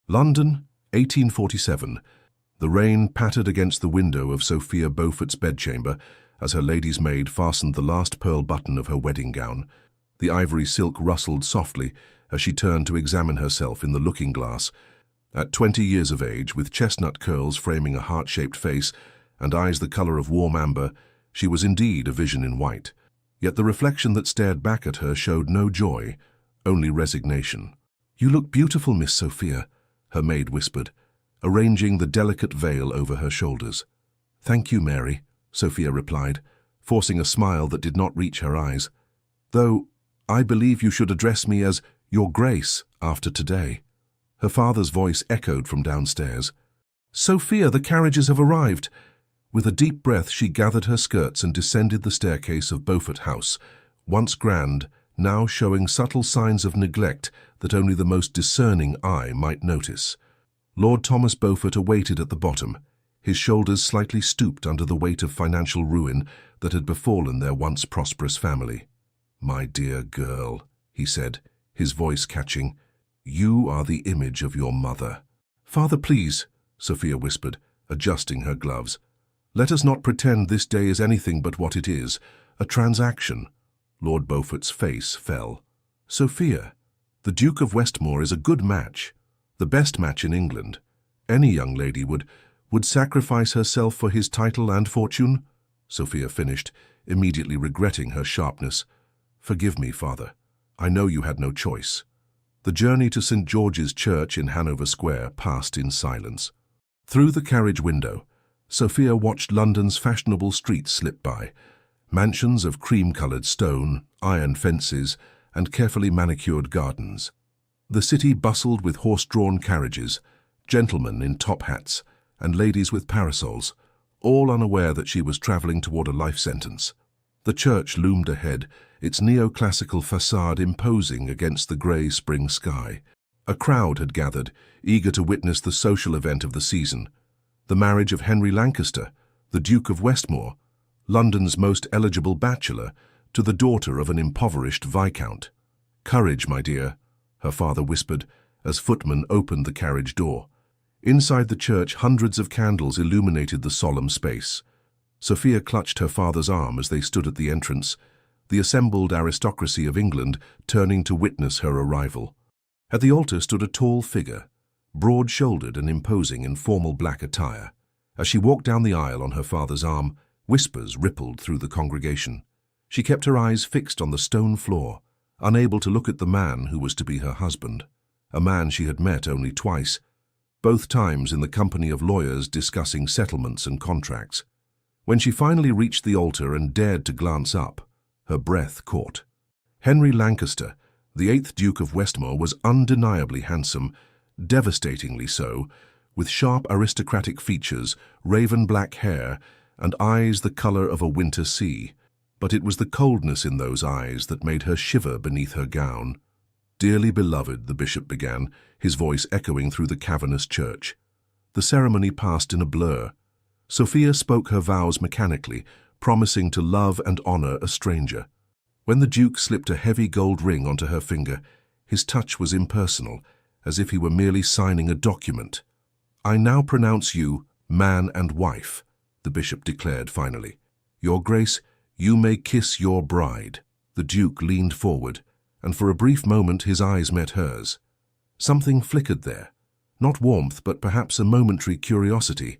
London, 1847. The rain pattered against the window of Sophia Beaufort's bedchamber as her lady's maid fastened the last pearl button of her wedding gown. The ivory silk rustled softly as she turned to examine herself in the looking-glass. At 20 years of age, with chestnut curls framing a heart-shaped face and eyes the color of warm amber, she was indeed a vision in white. Yet the reflection that stared back at her showed no joy, only resignation. "You look beautiful, Miss Sophia," her maid whispered, arranging the delicate veil over her shoulders. "Thank you, Mary," Sophia replied, forcing a smile that did not reach her eyes. "Though I believe you should address me as Your Grace after today." Her father's voice echoed from downstairs. "Sophia, the carriages have arrived." With a deep breath, she gathered her skirts and descended the staircase of Beaufort House, once grand, now showing subtle signs of neglect that only the most discerning eye might notice. Lord Thomas Beaufort awaited at the bottom, his shoulders slightly stooped under the weight of financial ruin that had befallen their once prosperous family. "My dear girl," he said, his voice catching, "you are the image of your mother." "Father, please," Sophia whispered, adjusting her gloves. "Let us not pretend this day is anything but what it is, a transaction." Lord Beaufort's face fell. "Sophia, the Duke of Westmore is a good match, the best match in England. Any young lady would sacrifice herself for his title and fortune," Sophia finished, immediately regretting her sharpness. "Forgive me, Father. I know you had no choice." The journey to St. George's Church in Hanover Square passed in silence. Through the carriage window, Sophia watched London's fashionable streets slip by, mansions of cream-colored stone, iron fences, and carefully manicured gardens. The city bustled with horse-drawn carriages, gentlemen in top hats, and ladies with parasols, all unaware that she was traveling toward a life sentence. The church loomed ahead, its neoclassical facade imposing against the grey spring sky. A crowd had gathered, eager to witness the social event of the season, the marriage of Henry Lancaster, the Duke of Westmore, London's most eligible bachelor, to the daughter of an impoverished viscount. "Courage, my dear," her father whispered as footmen opened the carriage door. Inside the church, hundreds of candles illuminated the solemn space. Sophia clutched her father's arm as they stood at the entrance, the assembled aristocracy of England turning to witness her arrival. At the altar stood a tall figure, broad-shouldered and imposing in formal black attire. As she walked down the aisle on her father's arm, whispers rippled through the congregation. She kept her eyes fixed on the stone floor, unable to look at the man who was to be her husband, a man she had met only twice, both times in the company of lawyers discussing settlements and contracts. When she finally reached the altar and dared to glance up, her breath caught. Henry Lancaster, the 8th Duke of Westmore, was undeniably handsome, devastatingly so, with sharp aristocratic features, raven-black hair, and eyes the color of a winter sea. But it was the coldness in those eyes that made her shiver beneath her gown. "Dearly beloved," the bishop began, his voice echoing through the cavernous church. The ceremony passed in a blur. Sophia spoke her vows mechanically, promising to love and honor a stranger. When the Duke slipped a heavy gold ring onto her finger, his touch was impersonal, as if he were merely signing a document. "I now pronounce you man and wife," the bishop declared finally. "Your Grace, you may kiss your bride." The Duke leaned forward, and for a brief moment his eyes met hers. Something flickered there, not warmth, but perhaps a momentary curiosity.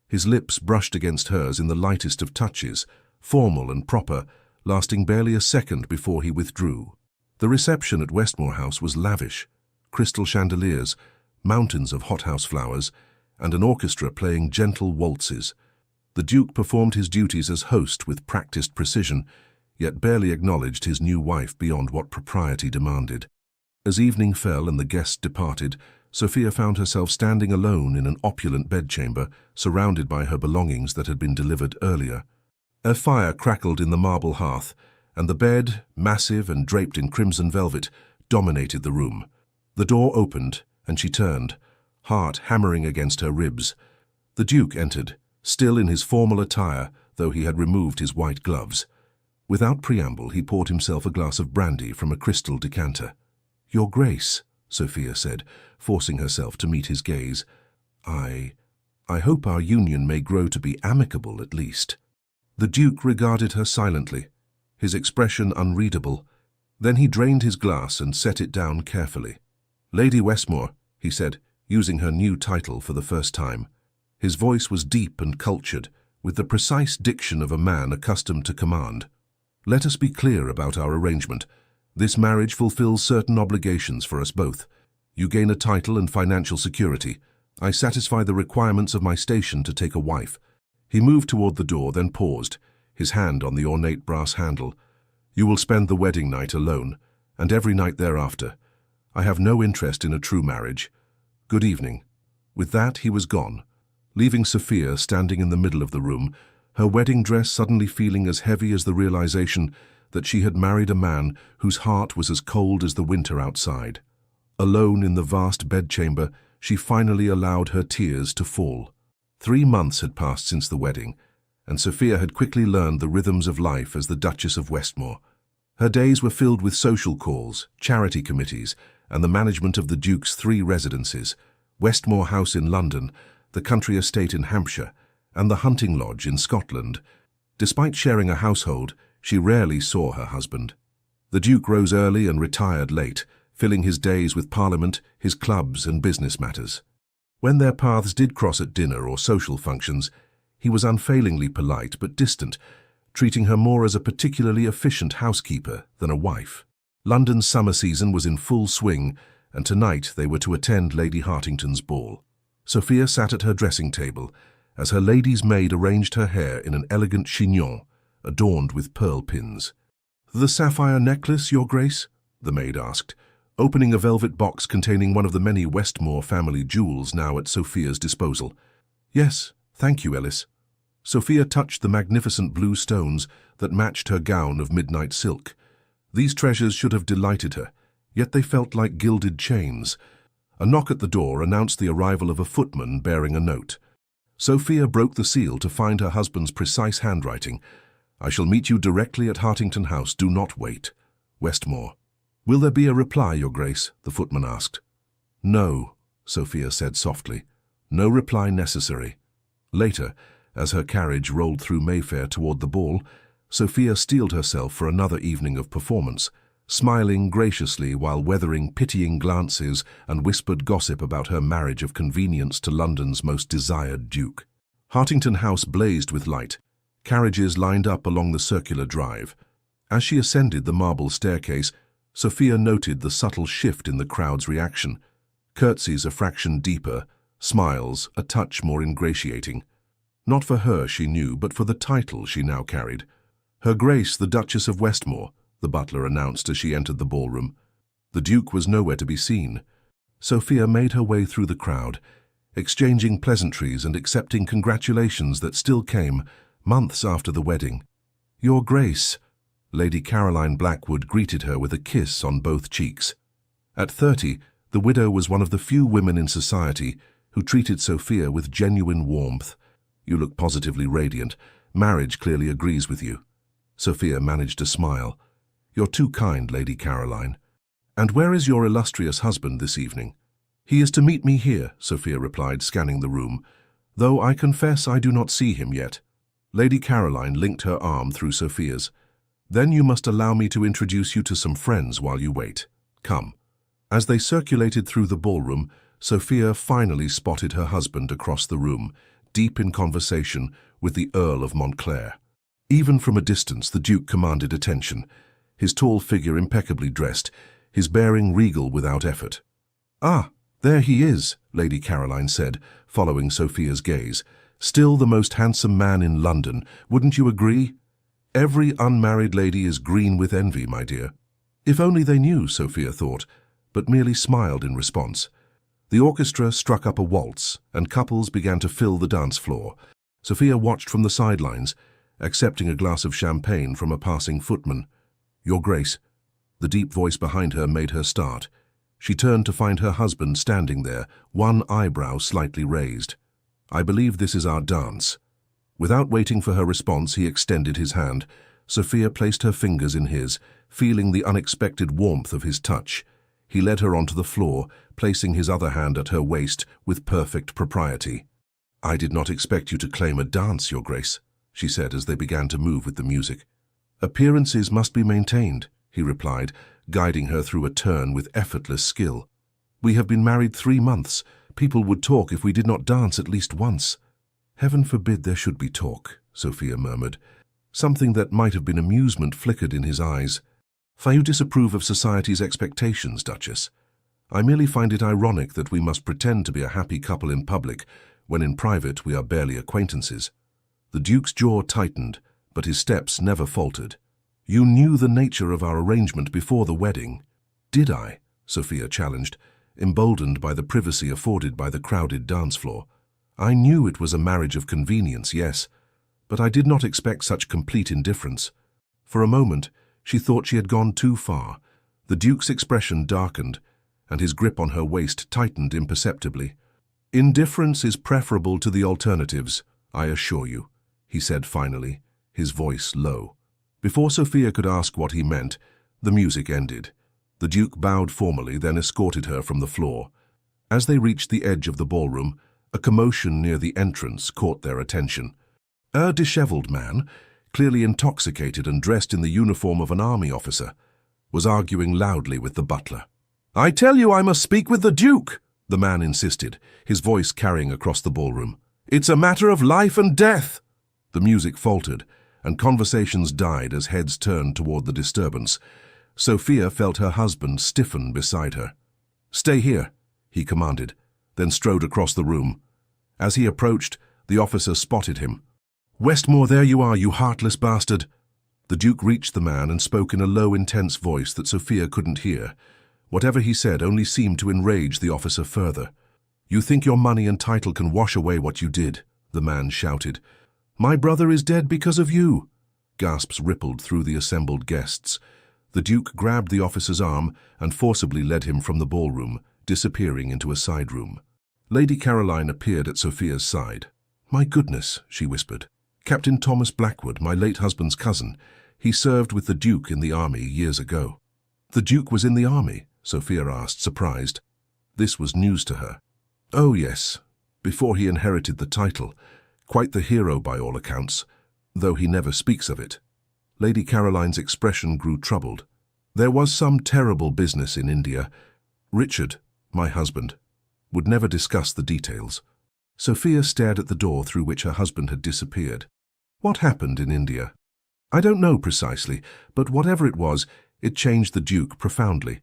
His lips brushed against hers in the lightest of touches, formal and proper, lasting barely a second before he withdrew. The reception at Westmore House was lavish, crystal chandeliers, mountains of hothouse flowers, and an orchestra playing gentle waltzes. The Duke performed his duties as host with practiced precision, yet barely acknowledged his new wife beyond what propriety demanded. As evening fell and the guests departed, Sophia found herself standing alone in an opulent bedchamber, surrounded by her belongings that had been delivered earlier. A fire crackled in the marble hearth, and the bed, massive and draped in crimson velvet, dominated the room. The door opened, and she turned, heart hammering against her ribs. The Duke entered, still in his formal attire, though he had removed his white gloves. Without preamble, he poured himself a glass of brandy from a crystal decanter. "Your Grace," Sophia said, forcing herself to meet his gaze. I hope our union may grow to be amicable at least." The Duke regarded her silently, his expression unreadable. Then he drained his glass and set it down carefully. "Lady Westmore," he said, using her new title for the first time. His voice was deep and cultured, with the precise diction of a man accustomed to command. "Let us be clear about our arrangement. This marriage fulfills certain obligations for us both. You gain a title and financial security. I satisfy the requirements of my station to take a wife." He moved toward the door, then paused, his hand on the ornate brass handle. "You will spend the wedding night alone, and every night thereafter. I have no interest in a true marriage. Good evening." With that, he was gone, leaving Sophia standing in the middle of the room, her wedding dress suddenly feeling as heavy as the realization that she had married a man whose heart was as cold as the winter outside. Alone in the vast bedchamber, she finally allowed her tears to fall. 3 months had passed since the wedding, and Sophia had quickly learned the rhythms of life as the Duchess of Westmore. Her days were filled with social calls, charity committees, and the management of the Duke's 3 residences: Westmore House in London, the country estate in Hampshire, and the hunting lodge in Scotland. Despite sharing a household, she rarely saw her husband. The Duke rose early and retired late, filling his days with Parliament, his clubs, and business matters. When their paths did cross at dinner or social functions, he was unfailingly polite but distant, treating her more as a particularly efficient housekeeper than a wife. London's summer season was in full swing, and tonight they were to attend Lady Hartington's ball. Sophia sat at her dressing table as her lady's maid arranged her hair in an elegant chignon adorned with pearl pins. "The sapphire necklace, Your Grace?" the maid asked, opening a velvet box containing one of the many Westmore family jewels now at Sophia's disposal. "Yes, thank you, Ellis." Sophia touched the magnificent blue stones that matched her gown of midnight silk. These treasures should have delighted her, yet they felt like gilded chains. A knock at the door announced the arrival of a footman bearing a note. Sophia broke the seal to find her husband's precise handwriting. "I shall meet you directly at Hartington House. Do not wait. Westmore." "Will there be a reply, Your Grace?" the footman asked. "No," Sophia said softly. "No reply necessary." Later, as her carriage rolled through Mayfair toward the ball, Sophia steeled herself for another evening of performance, smiling graciously while weathering pitying glances and whispered gossip about her marriage of convenience to London's most desired duke. Hartington House blazed with light. Carriages lined up along the circular drive. As she ascended the marble staircase, Sophia noted the subtle shift in the crowd's reaction. Curtsies a fraction deeper, smiles a touch more ingratiating. Not for her, she knew, but for the title she now carried. "Her Grace, the Duchess of Westmore," the butler announced as she entered the ballroom. The Duke was nowhere to be seen. Sophia made her way through the crowd, exchanging pleasantries and accepting congratulations that still came months after the wedding. "Your Grace," Lady Caroline Blackwood greeted her with a kiss on both cheeks. At 30, the widow was one of the few women in society who treated Sophia with genuine warmth. "You look positively radiant. Marriage clearly agrees with you." Sophia managed a smile. "You're too kind, Lady Caroline." "And where is your illustrious husband this evening?" "He is to meet me here," Sophia replied, scanning the room, "though I confess I do not see him yet." Lady Caroline linked her arm through Sophia's. "Then you must allow me to introduce you to some friends while you wait. Come." As they circulated through the ballroom, Sophia finally spotted her husband across the room, deep in conversation with the Earl of Montclair. Even from a distance, the Duke commanded attention, his tall figure impeccably dressed, his bearing regal without effort. "Ah, there he is," Lady Caroline said, following Sophia's gaze. "Still the most handsome man in London, wouldn't you agree? Every unmarried lady is green with envy, my dear." If only they knew, Sophia thought, but merely smiled in response. The orchestra struck up a waltz, and couples began to fill the dance floor. Sophia watched from the sidelines, accepting a glass of champagne from a passing footman. "Your Grace." The deep voice behind her made her start. She turned to find her husband standing there, one eyebrow slightly raised. "I believe this is our dance." Without waiting for her response, he extended his hand. Sophia placed her fingers in his, feeling the unexpected warmth of his touch. He led her onto the floor, placing his other hand at her waist with perfect propriety. "I did not expect you to claim a dance, Your Grace," she said as they began to move with the music. "Appearances must be maintained," he replied, guiding her through a turn with effortless skill. "We have been married 3 months. People would talk if we did not dance at least once." "Heaven forbid there should be talk," Sophia murmured. Something that might have been amusement flickered in his eyes. "For you disapprove of society's expectations, Duchess. I merely find it ironic that we must pretend to be a happy couple in public, when in private we are barely acquaintances." The Duke's jaw tightened, but his steps never faltered. "You knew the nature of our arrangement before the wedding." "Did I?" Sophia challenged, emboldened by the privacy afforded by the crowded dance floor. "I knew it was a marriage of convenience, yes, but I did not expect such complete indifference." For a moment, she thought she had gone too far. The Duke's expression darkened, and his grip on her waist tightened imperceptibly. "Indifference is preferable to the alternatives, I assure you," he said finally, his voice low. Before Sophia could ask what he meant, the music ended. The Duke bowed formally, then escorted her from the floor. As they reached the edge of the ballroom, a commotion near the entrance caught their attention. A disheveled man, clearly intoxicated and dressed in the uniform of an army officer, was arguing loudly with the butler. "I tell you I must speak with the Duke," the man insisted, his voice carrying across the ballroom. "It's a matter of life and death." The music faltered, and conversations died as heads turned toward the disturbance. Sophia felt her husband stiffen beside her. "Stay here," he commanded, then strode across the room. As he approached, the officer spotted him. "Westmore, there you are, you heartless bastard." The Duke reached the man and spoke in a low, intense voice that Sophia couldn't hear. Whatever he said only seemed to enrage the officer further. "You think your money and title can wash away what you did," the man shouted. "My brother is dead because of you." Gasps rippled through the assembled guests. The Duke grabbed the officer's arm and forcibly led him from the ballroom, disappearing into a side room. Lady Caroline appeared at Sophia's side. "My goodness," she whispered. "Captain Thomas Blackwood, my late husband's cousin. He served with the Duke in the army years ago." "The Duke was in the army?" Sophia asked, surprised. This was news to her. "Oh, yes, before he inherited the title. Quite the hero by all accounts, though he never speaks of it." Lady Caroline's expression grew troubled. "There was some terrible business in India. Richard, my husband, would never discuss the details." Sophia stared at the door through which her husband had disappeared. "What happened in India?" "I don't know precisely, but whatever it was, it changed the Duke profoundly.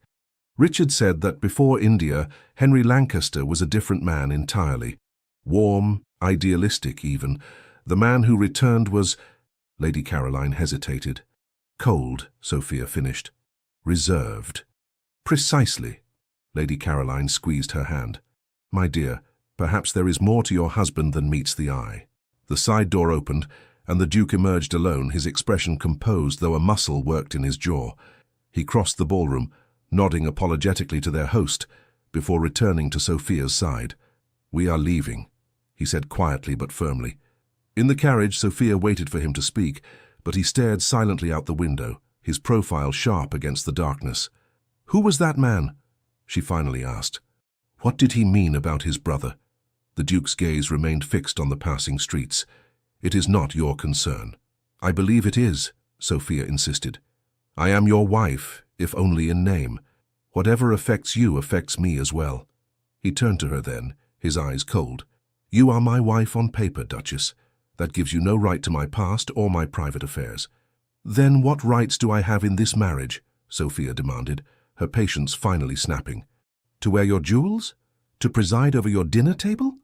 Richard said that before India, Henry Lancaster was a different man entirely. Warm, idealistic even. The man who returned was—" Lady Caroline hesitated. "Cold," Sophia finished. "Reserved." "Precisely." Lady Caroline squeezed her hand. "My dear, perhaps there is more to your husband than meets the eye." The side door opened, and the Duke emerged alone, his expression composed though a muscle worked in his jaw. He crossed the ballroom, nodding apologetically to their host, before returning to Sophia's side. "We are leaving," he said quietly but firmly. In the carriage, Sophia waited for him to speak, but he stared silently out the window, his profile sharp against the darkness. "Who was that man?" she finally asked. "What did he mean about his brother?" The Duke's gaze remained fixed on the passing streets. "It is not your concern." "I believe it is," Sophia insisted. "I am your wife, if only in name. Whatever affects you affects me as well." He turned to her then, his eyes cold. "You are my wife on paper, Duchess. That gives you no right to my past or my private affairs." "Then what rights do I have in this marriage?" Sophia demanded, her patience finally snapping. "To wear your jewels? To preside over your dinner table?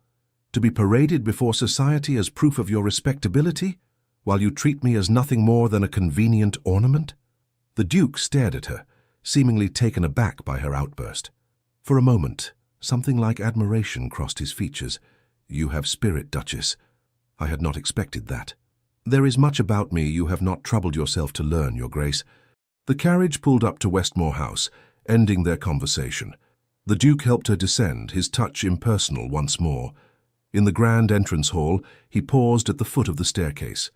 To be paraded before society as proof of your respectability, while you treat me as nothing more than a convenient ornament?" The Duke stared at her, seemingly taken aback by her outburst. For a moment, something like admiration crossed his features. "You have spirit, Duchess. I had not expected that." "There is much about me you have not troubled yourself to learn, Your Grace." The carriage pulled up to Westmore House, ending their conversation. The Duke helped her descend, his touch impersonal once more. In the grand entrance hall, he paused at the foot of the staircase.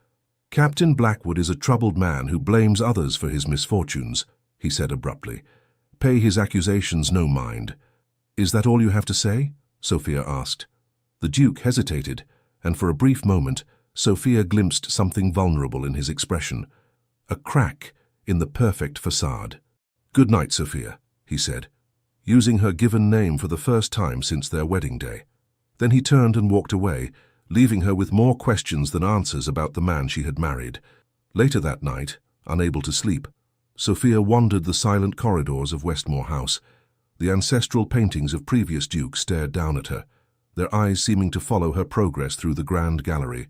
"Captain Blackwood is a troubled man who blames others for his misfortunes," he said abruptly. Pay his accusations no mind. Is that all you have to say? Sophia asked. The Duke hesitated, and for a brief moment, Sophia glimpsed something vulnerable in his expression. A crack in the perfect facade. Good night, Sophia, he said, using her given name for the first time since their wedding day. Then he turned and walked away, leaving her with more questions than answers about the man she had married. Later that night, unable to sleep, Sophia wandered the silent corridors of Westmore House. The ancestral paintings of previous dukes stared down at her, their eyes seeming to follow her progress through the grand gallery.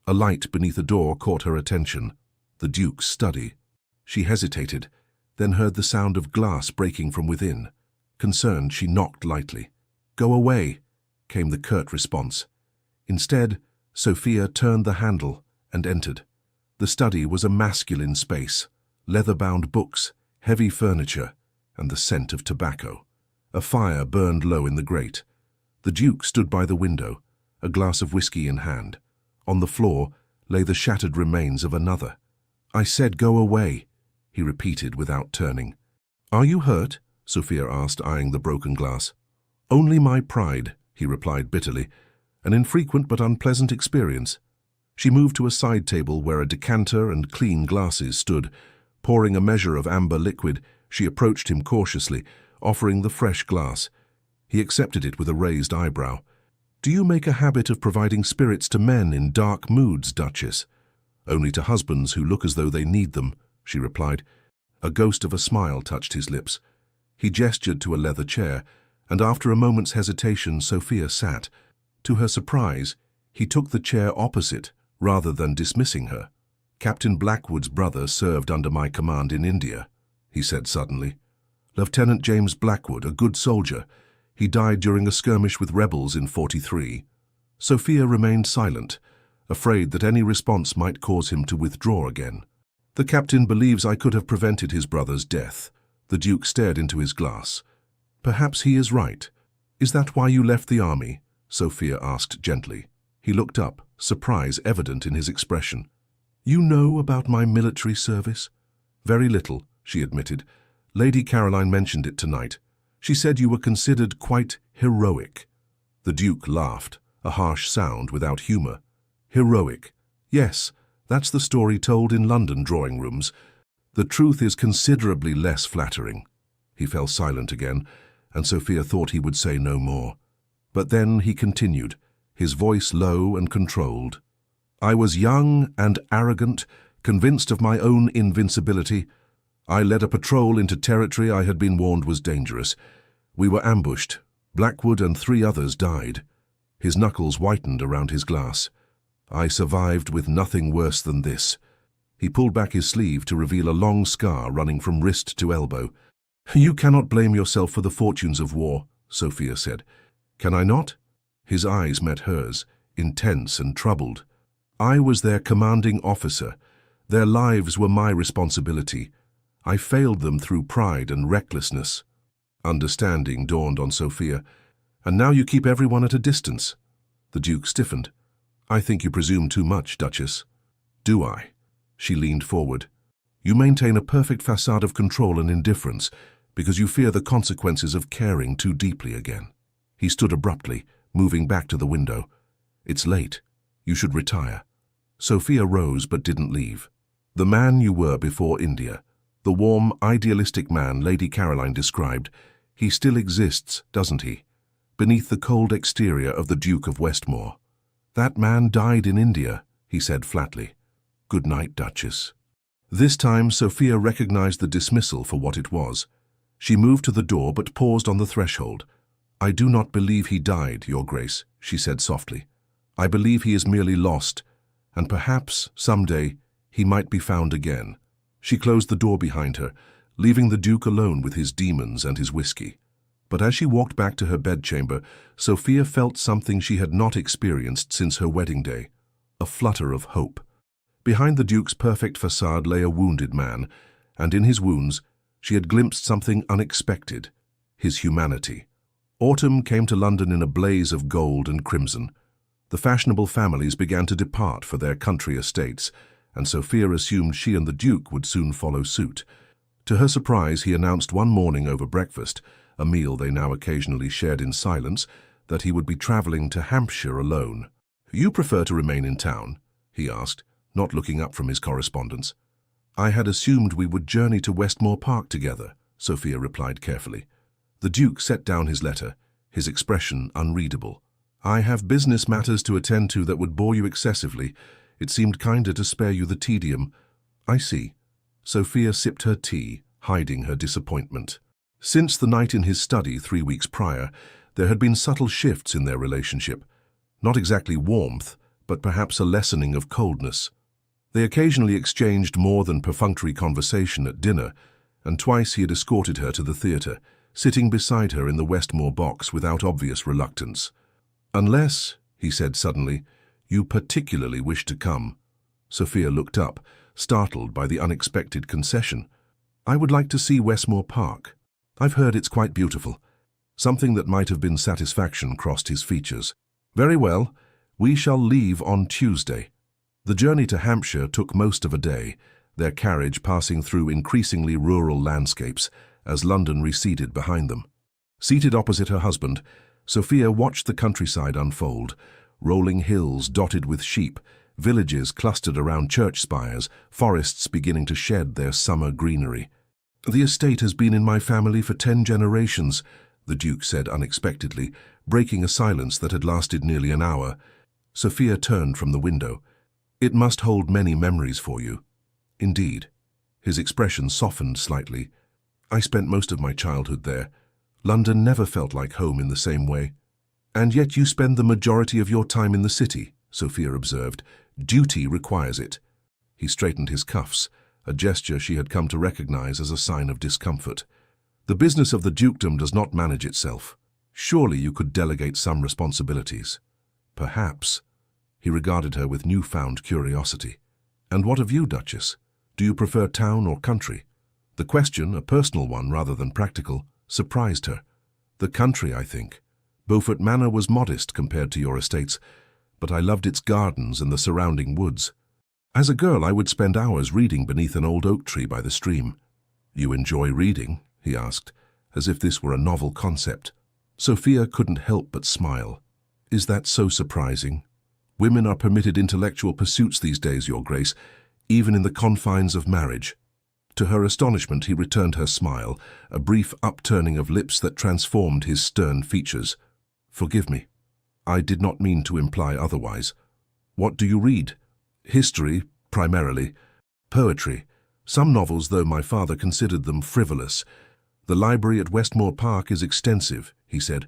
A light beneath a door caught her attention, the Duke's study. She hesitated, then heard the sound of glass breaking from within. Concerned, she knocked lightly. "Go away," came the curt response. Instead, Sophia turned the handle and entered. The study was a masculine space, leather-bound books, heavy furniture, and the scent of tobacco. A fire burned low in the grate. The Duke stood by the window, a glass of whiskey in hand. On the floor lay the shattered remains of another. "I said go away," he repeated without turning. "Are you hurt?" Sophia asked, eyeing the broken glass. "Only my pride," he replied bitterly. "An infrequent but unpleasant experience." She moved to a side table where a decanter and clean glasses stood. Pouring a measure of amber liquid, she approached him cautiously, offering the fresh glass. He accepted it with a raised eyebrow. "Do you make a habit of providing spirits to men in dark moods, Duchess?" "Only to husbands who look as though they need them," she replied. A ghost of a smile touched his lips. He gestured to a leather chair, and after a moment's hesitation, Sophia sat. To her surprise, he took the chair opposite, rather than dismissing her. "Captain Blackwood's brother served under my command in India," he said suddenly. "Lieutenant James Blackwood, a good soldier. He died during a skirmish with rebels in '43. Sophia remained silent, afraid that any response might cause him to withdraw again. "The captain believes I could have prevented his brother's death." The Duke stared into his glass. "Perhaps he is right. Is that why you left the army?" Sophia asked gently. He looked up, surprise evident in his expression. "You know about my military service?" "Very little," she admitted. "Lady Caroline mentioned it tonight. She said you were considered quite heroic." The Duke laughed, a harsh sound without humor. "Heroic? Yes, that's the story told in London drawing rooms. The truth is considerably less flattering." He fell silent again, and Sophia thought he would say no more. But then he continued, his voice low and controlled. "I was young and arrogant, convinced of my own invincibility. I led a patrol into territory I had been warned was dangerous. We were ambushed. Blackwood and 3 others died." His knuckles whitened around his glass. "I survived with nothing worse than this." He pulled back his sleeve to reveal a long scar running from wrist to elbow. "You cannot blame yourself for the fortunes of war," Sophia said. "Can I not?" His eyes met hers, intense and troubled. "I was their commanding officer. Their lives were my responsibility. I failed them through pride and recklessness." Understanding dawned on Sophia. "And now you keep everyone at a distance." The Duke stiffened. "I think you presume too much, Duchess." "Do I?" She leaned forward. "You maintain a perfect facade of control and indifference because you fear the consequences of caring too deeply again." He stood abruptly, moving back to the window. "It's late. You should retire." Sophia rose but didn't leave. "The man you were before India, the warm, idealistic man Lady Caroline described, he still exists, doesn't he? Beneath the cold exterior of the Duke of Westmore. That man died in India," he said flatly. "Good night, Duchess." This time Sophia recognized the dismissal for what it was. She moved to the door but paused on the threshold. "I do not believe he died, Your Grace," she said softly. "I believe he is merely lost, and perhaps, someday, he might be found again." She closed the door behind her, leaving the Duke alone with his demons and his whiskey. But as she walked back to her bedchamber, Sophia felt something she had not experienced since her wedding day, a flutter of hope. Behind the Duke's perfect facade lay a wounded man, and in his wounds she had glimpsed something unexpected, his humanity. Autumn came to London in a blaze of gold and crimson. The fashionable families began to depart for their country estates, and Sophia assumed she and the Duke would soon follow suit. To her surprise, he announced one morning over breakfast, a meal they now occasionally shared in silence, that he would be travelling to Hampshire alone. "You prefer to remain in town?" he asked, not looking up from his correspondence. "I had assumed we would journey to Westmore Park together," Sophia replied carefully. The Duke set down his letter, his expression unreadable. "I have business matters to attend to that would bore you excessively. It seemed kinder to spare you the tedium." "I see." Sophia sipped her tea, hiding her disappointment. Since the night in his study 3 weeks prior, there had been subtle shifts in their relationship. Not exactly warmth, but perhaps a lessening of coldness. They occasionally exchanged more than perfunctory conversation at dinner, and twice he had escorted her to the theatre, sitting beside her in the Westmore box without obvious reluctance. "Unless," he said suddenly, "you particularly wish to come." Sophia looked up, startled by the unexpected concession. "I would like to see Westmore Park. I've heard it's quite beautiful." Something that might have been satisfaction crossed his features. "Very well, we shall leave on Tuesday." The journey to Hampshire took most of a day, their carriage passing through increasingly rural landscapes as London receded behind them. Seated opposite her husband, Sophia watched the countryside unfold, rolling hills dotted with sheep, villages clustered around church spires, forests beginning to shed their summer greenery. "The estate has been in my family for 10 generations, the Duke said unexpectedly, breaking a silence that had lasted nearly an hour. Sophia turned from the window. "It must hold many memories for you." "Indeed." His expression softened slightly. "I spent most of my childhood there. London never felt like home in the same way." "And yet you spend the majority of your time in the city," Sophia observed. "Duty requires it." He straightened his cuffs, a gesture she had come to recognize as a sign of discomfort. "The business of the dukedom does not manage itself. Surely you could delegate some responsibilities." "Perhaps." He regarded her with newfound curiosity. "And what of you, Duchess? Do you prefer town or country?" The question, a personal one rather than practical, surprised her. "The country, I think. Beaufort Manor was modest compared to your estates, but I loved its gardens and the surrounding woods. As a girl, I would spend hours reading beneath an old oak tree by the stream." "You enjoy reading?" he asked, as if this were a novel concept. Sophia couldn't help but smile. "Is that so surprising? Women are permitted intellectual pursuits these days, Your Grace, even in the confines of marriage." To her astonishment, he returned her smile, a brief upturning of lips that transformed his stern features. "Forgive me. I did not mean to imply otherwise. What do you read?" "History, primarily. Poetry. Some novels, though my father considered them frivolous. The library at Westmore Park is extensive," he said.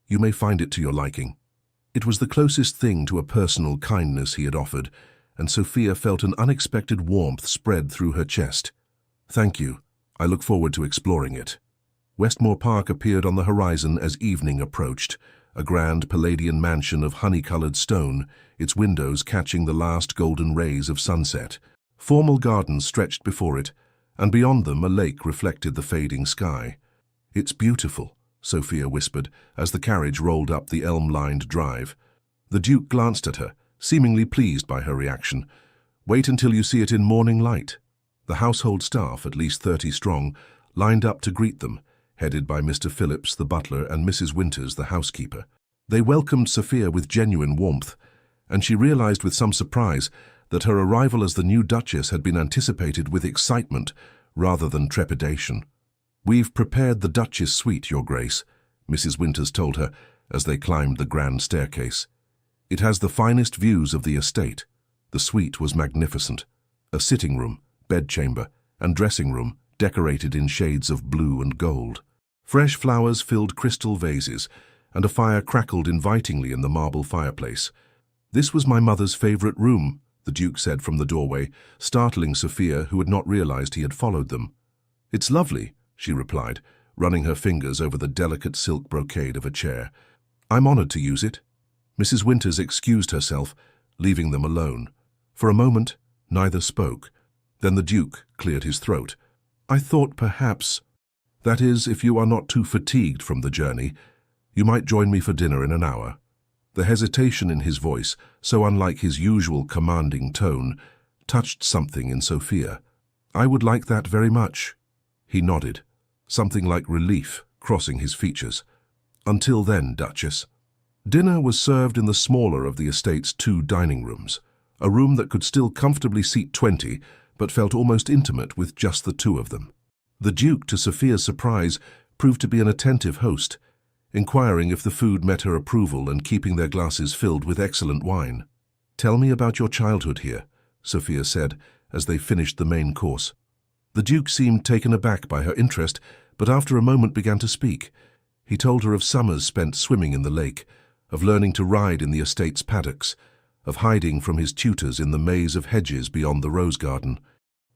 "You may find it to your liking." It was the closest thing to a personal kindness he had offered, and Sophia felt an unexpected warmth spread through her chest. "Thank you. I look forward to exploring it." Westmore Park appeared on the horizon as evening approached, a grand Palladian mansion of honey-colored stone, its windows catching the last golden rays of sunset. Formal gardens stretched before it, and beyond them a lake reflected the fading sky. "It's beautiful," Sophia whispered as the carriage rolled up the elm-lined drive. The Duke glanced at her, seemingly pleased by her reaction. "Wait until you see it in morning light." The household staff, at least 30 strong, lined up to greet them, headed by Mr. Phillips, the butler, and Mrs. Winters, the housekeeper. They welcomed Sophia with genuine warmth, and she realized with some surprise that her arrival as the new Duchess had been anticipated with excitement rather than trepidation. "We've prepared the Duchess suite, Your Grace," Mrs. Winters told her as they climbed the grand staircase. "It has the finest views of the estate." The suite was magnificent. A sitting room, bedchamber, and dressing room decorated in shades of blue and gold. Fresh flowers filled crystal vases, and a fire crackled invitingly in the marble fireplace. "This was my mother's favorite room," the Duke said from the doorway, startling Sophia, who had not realized he had followed them. "It's lovely," she replied, running her fingers over the delicate silk brocade of a chair. "I'm honored to use it." Mrs. Winters excused herself, leaving them alone. For a moment, neither spoke. Then the Duke cleared his throat. "I thought perhaps, that is, if you are not too fatigued from the journey, you might join me for dinner in an hour." The hesitation in his voice, so unlike his usual commanding tone, touched something in Sophia. "I would like that very much." He nodded, something like relief crossing his features. "Until then, Duchess." Dinner was served in the smaller of the estate's 2 dining rooms, a room that could still comfortably seat 20, but felt almost intimate with just the 2 of them. The Duke, to Sophia's surprise, proved to be an attentive host, inquiring if the food met her approval and keeping their glasses filled with excellent wine. "Tell me about your childhood here," Sophia said as they finished the main course. The Duke seemed taken aback by her interest, but after a moment began to speak. He told her of summers spent swimming in the lake, of learning to ride in the estate's paddocks, of hiding from his tutors in the maze of hedges beyond the rose garden.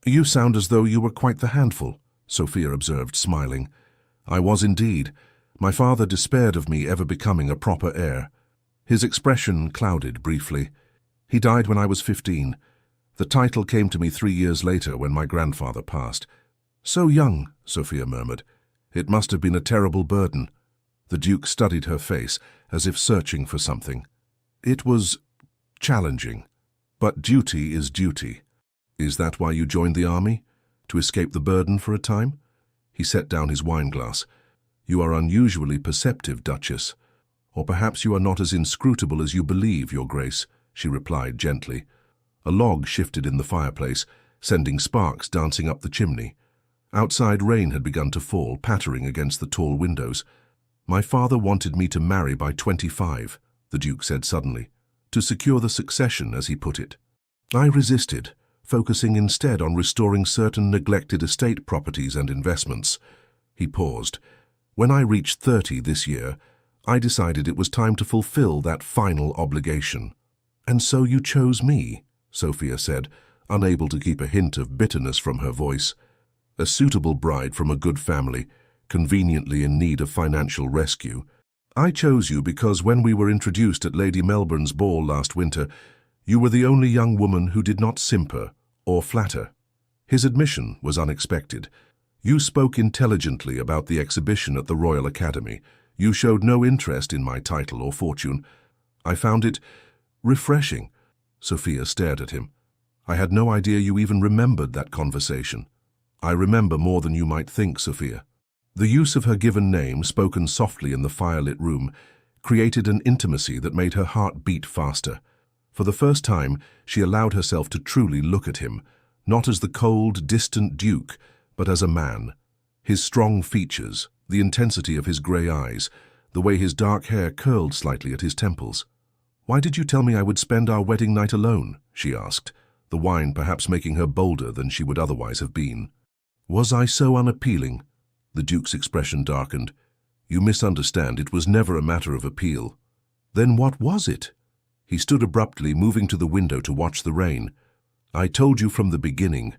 "You sound as though you were quite the handful," Sophia observed, smiling. "I was indeed. My father despaired of me ever becoming a proper heir." His expression clouded briefly. "He died when I was 15. The title came to me 3 years later when my grandfather passed." "So young," Sophia murmured. "It must have been a terrible burden." The Duke studied her face, as if searching for something. "It was challenging. But duty is duty. Is that why you joined the army? To escape the burden for a time?" He set down his wineglass. "You are unusually perceptive, Duchess. Or perhaps you are not as inscrutable as you believe, Your Grace," she replied gently. A log shifted in the fireplace, sending sparks dancing up the chimney. Outside, rain had begun to fall, pattering against the tall windows. "My father wanted me to marry by 25, the Duke said suddenly, "to secure the succession, as he put it. I resisted, focusing instead on restoring certain neglected estate properties and investments." He paused. "When I reached 30 this year, I decided it was time to fulfill that final obligation." "And so you chose me," Sophia said, unable to keep a hint of bitterness from her voice. "A suitable bride from a good family, conveniently in need of financial rescue. I chose you because when we were introduced at Lady Melbourne's ball last winter, you were the only young woman who did not simper or flatter." His admission was unexpected. "You spoke intelligently about the exhibition at the Royal Academy. You showed no interest in my title or fortune. I found it refreshing." Sophia stared at him. "I had no idea you even remembered that conversation." "I remember more than you might think, Sophia." The use of her given name, spoken softly in the firelit room, created an intimacy that made her heart beat faster. For the first time, she allowed herself to truly look at him, not as the cold, distant Duke, but as a man. His strong features, the intensity of his grey eyes, the way his dark hair curled slightly at his temples. "Why did you tell me I would spend our wedding night alone?" she asked, the wine perhaps making her bolder than she would otherwise have been. "Was I so unappealing?" The Duke's expression darkened. "You misunderstand. It was never a matter of appeal." "Then what was it?" He stood abruptly, moving to the window to watch the rain. "I told you from the beginning,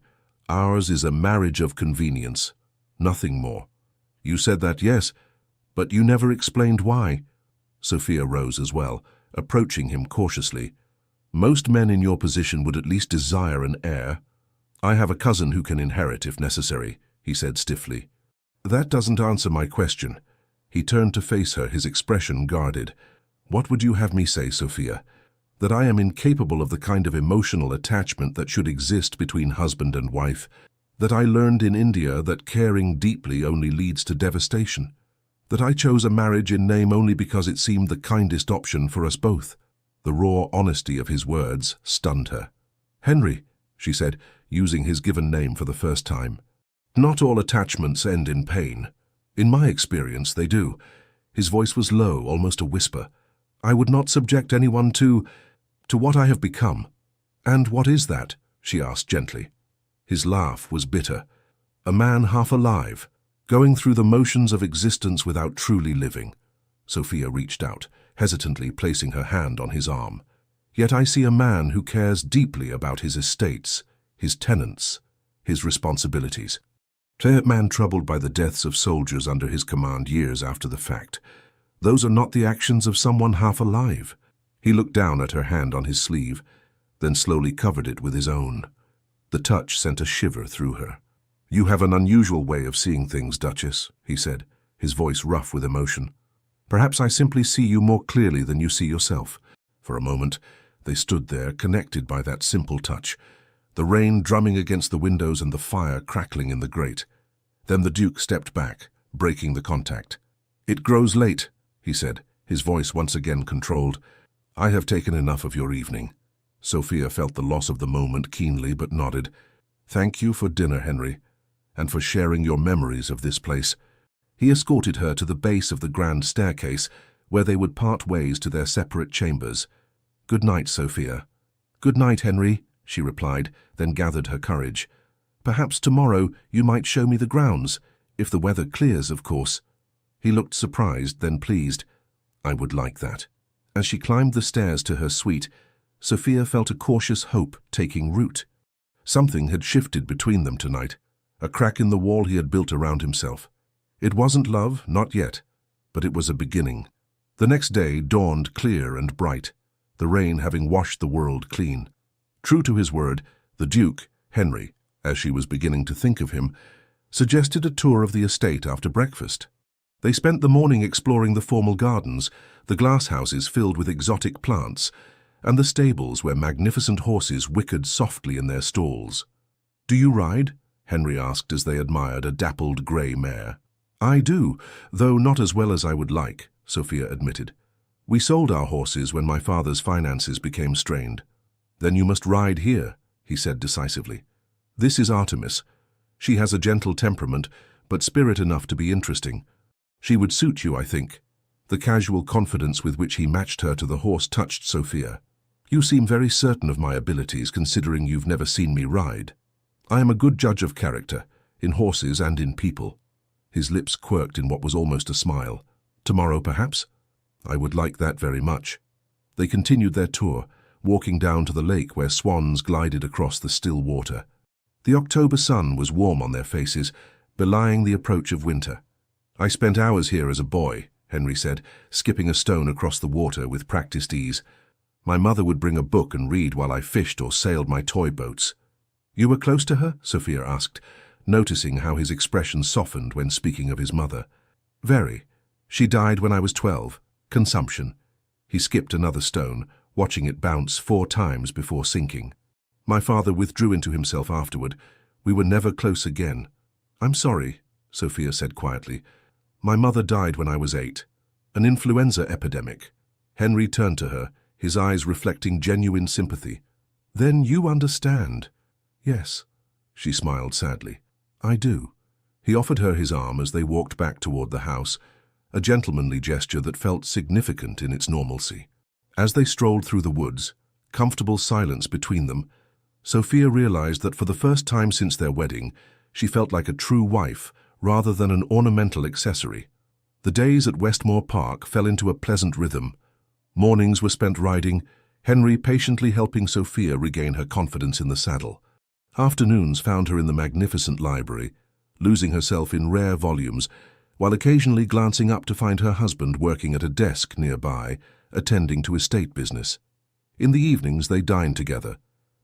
ours is a marriage of convenience, nothing more. You said that, yes, but you never explained why." Sophia rose as well, approaching him cautiously. "Most men in your position would at least desire an heir." "I have a cousin who can inherit if necessary," he said stiffly. "That doesn't answer my question." He turned to face her, his expression guarded. "What would you have me say, Sophia? That I am incapable of the kind of emotional attachment that should exist between husband and wife? That I learned in India that caring deeply only leads to devastation? That I chose a marriage in name only because it seemed the kindest option for us both?" The raw honesty of his words stunned her. "Henry," she said, using his given name for the first time. "Not all attachments end in pain. In my experience, they do." His voice was low, almost a whisper. "I would not subject anyone to what I have become." "And what is that?" she asked gently. His laugh was bitter. "A man half alive, going through the motions of existence without truly living." Sophia reached out, hesitantly placing her hand on his arm. "Yet I see a man who cares deeply about his estates, his tenants, his responsibilities." A man troubled by the deaths of soldiers under his command years after the fact. Those are not the actions of someone half alive. He looked down at her hand on his sleeve, then slowly covered it with his own. The touch sent a shiver through her. "You have an unusual way of seeing things, Duchess," he said, his voice rough with emotion. "Perhaps I simply see you more clearly than you see yourself." For a moment, they stood there, connected by that simple touch, the rain drumming against the windows and the fire crackling in the grate. Then the Duke stepped back, breaking the contact. "It grows late," he said, his voice once again controlled. "I have taken enough of your evening." Sophia felt the loss of the moment keenly but nodded. "Thank you for dinner, Henry, and for sharing your memories of this place." He escorted her to the base of the grand staircase, where they would part ways to their separate chambers. "Good night, Sophia." "Good night, Henry," she replied, then gathered her courage. "Perhaps tomorrow you might show me the grounds, if the weather clears, of course." He looked surprised, then pleased. "I would like that." As she climbed the stairs to her suite, Sophia felt a cautious hope taking root. Something had shifted between them tonight, a crack in the wall he had built around himself. It wasn't love, not yet, but it was a beginning. The next day dawned clear and bright, the rain having washed the world clean. True to his word, the Duke, Henry, as she was beginning to think of him, suggested a tour of the estate after breakfast. They spent the morning exploring the formal gardens, the glasshouses filled with exotic plants, and the stables where magnificent horses whickered softly in their stalls. "Do you ride?" Henry asked as they admired a dappled grey mare. "I do, though not as well as I would like," Sophia admitted. "We sold our horses when my father's finances became strained." "Then you must ride here," he said decisively. "This is Artemis. She has a gentle temperament, but spirit enough to be interesting. She would suit you, I think." The casual confidence with which he matched her to the horse touched Sophia. "You seem very certain of my abilities, considering you've never seen me ride." "I am a good judge of character, in horses and in people." His lips quirked in what was almost a smile. "Tomorrow, perhaps?" "I would like that very much." They continued their tour, walking down to the lake where swans glided across the still water. The October sun was warm on their faces, belying the approach of winter. "I spent hours here as a boy," Henry said, skipping a stone across the water with practiced ease. "My mother would bring a book and read while I fished or sailed my toy boats." "You were close to her?" Sophia asked, noticing how his expression softened when speaking of his mother. "Very. She died when I was 12. Consumption." He skipped another stone, watching it bounce 4 times before sinking. "My father withdrew into himself afterward. We were never close again." "I'm sorry," Sophia said quietly. "My mother died when I was 8. An influenza epidemic." Henry turned to her, his eyes reflecting genuine sympathy. "Then you understand." "Yes," she smiled sadly. "I do." He offered her his arm as they walked back toward the house, a gentlemanly gesture that felt significant in its normalcy. As they strolled through the woods, comfortable silence between them, Sophia realized that for the first time since their wedding, she felt like a true wife rather than an ornamental accessory. The days at Westmore Park fell into a pleasant rhythm. Mornings were spent riding, Henry patiently helping Sophia regain her confidence in the saddle. Afternoons found her in the magnificent library, losing herself in rare volumes, while occasionally glancing up to find her husband working at a desk nearby, attending to estate business. In the evenings they dined together,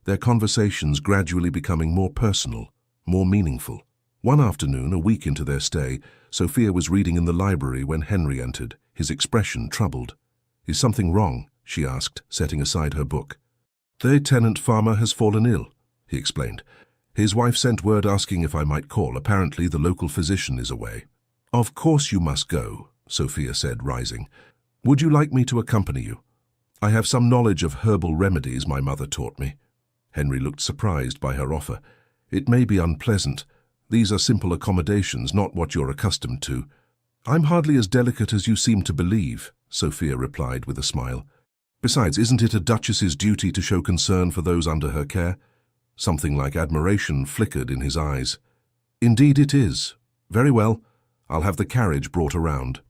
their conversations gradually becoming more personal, more meaningful. One afternoon, a week into their stay, Sophia was reading in the library when Henry entered, his expression troubled. "Is something wrong?" she asked, setting aside her book. "The tenant farmer has fallen ill," he explained. "His wife sent word asking if I might call. Apparently the local physician is away." "Of course you must go," Sophia said, rising. "Would you like me to accompany you? I have some knowledge of herbal remedies my mother taught me." Henry looked surprised by her offer. "It may be unpleasant. These are simple accommodations, not what you're accustomed to." "I'm hardly as delicate as you seem to believe," Sophia replied with a smile. "Besides, isn't it a duchess's duty to show concern for those under her care?" Something like admiration flickered in his eyes. "Indeed it is. Very well. I'll have the carriage brought around."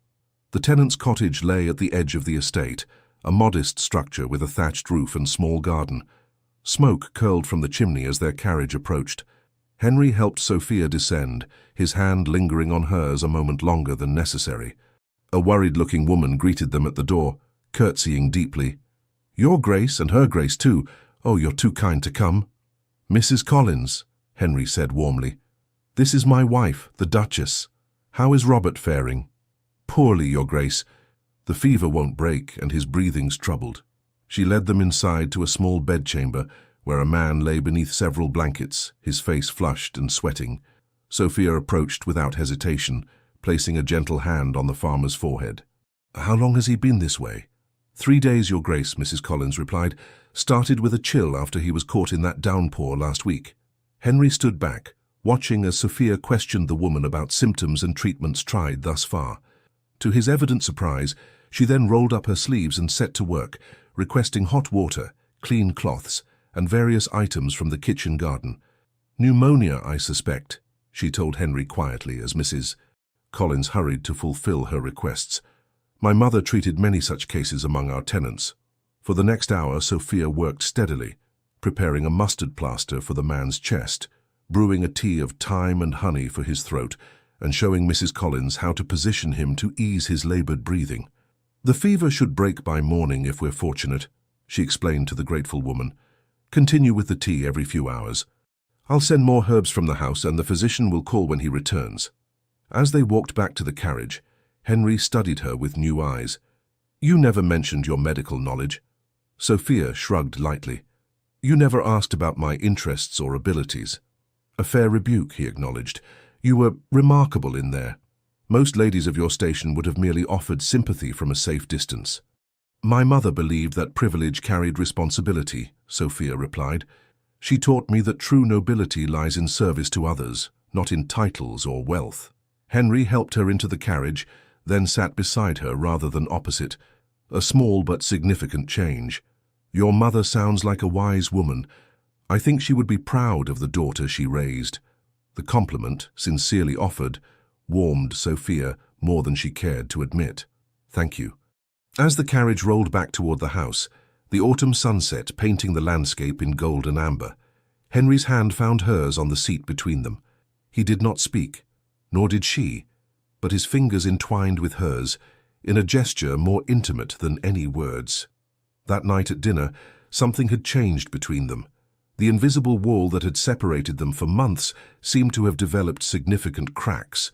The tenant's cottage lay at the edge of the estate, a modest structure with a thatched roof and small garden. Smoke curled from the chimney as their carriage approached. Henry helped Sophia descend, his hand lingering on hers a moment longer than necessary. A worried-looking woman greeted them at the door, curtsying deeply. "Your Grace, and her Grace too. Oh, you're too kind to come." "Mrs. Collins," Henry said warmly. "This is my wife, the Duchess. How is Robert faring?" "Poorly, Your Grace. The fever won't break, and his breathing's troubled." She led them inside to a small bedchamber, where a man lay beneath several blankets, his face flushed and sweating. Sophia approached without hesitation, placing a gentle hand on the farmer's forehead. "How long has he been this way?" "3 days, Your Grace," Mrs. Collins replied. "Started with a chill after he was caught in that downpour last week." Henry stood back, watching as Sophia questioned the woman about symptoms and treatments tried thus far. To his evident surprise, she then rolled up her sleeves and set to work, requesting hot water, clean cloths, and various items from the kitchen garden. "Pneumonia, I suspect," she told Henry quietly as Mrs. Collins hurried to fulfill her requests. "My mother treated many such cases among our tenants." For the next hour, Sophia worked steadily, preparing a mustard plaster for the man's chest, brewing a tea of thyme and honey for his throat, and showing Mrs. Collins how to position him to ease his labored breathing. "The fever should break by morning if we're fortunate," she explained to the grateful woman. "Continue with the tea every few hours. I'll send more herbs from the house and the physician will call when he returns." As they walked back to the carriage, Henry studied her with new eyes. "You never mentioned your medical knowledge." Sophia shrugged lightly. "You never asked about my interests or abilities." "A fair rebuke," he acknowledged. "You were remarkable in there. Most ladies of your station would have merely offered sympathy from a safe distance." "My mother believed that privilege carried responsibility," Sophia replied. "She taught me that true nobility lies in service to others, not in titles or wealth." Henry helped her into the carriage, then sat beside her rather than opposite. "A small but significant change. Your mother sounds like a wise woman. I think she would be proud of the daughter she raised." The compliment, sincerely offered, warmed Sophia more than she cared to admit. "Thank you." As the carriage rolled back toward the house, the autumn sunset painting the landscape in gold and amber, Henry's hand found hers on the seat between them. He did not speak, nor did she, but his fingers entwined with hers in a gesture more intimate than any words. That night at dinner, something had changed between them. The invisible wall that had separated them for months seemed to have developed significant cracks.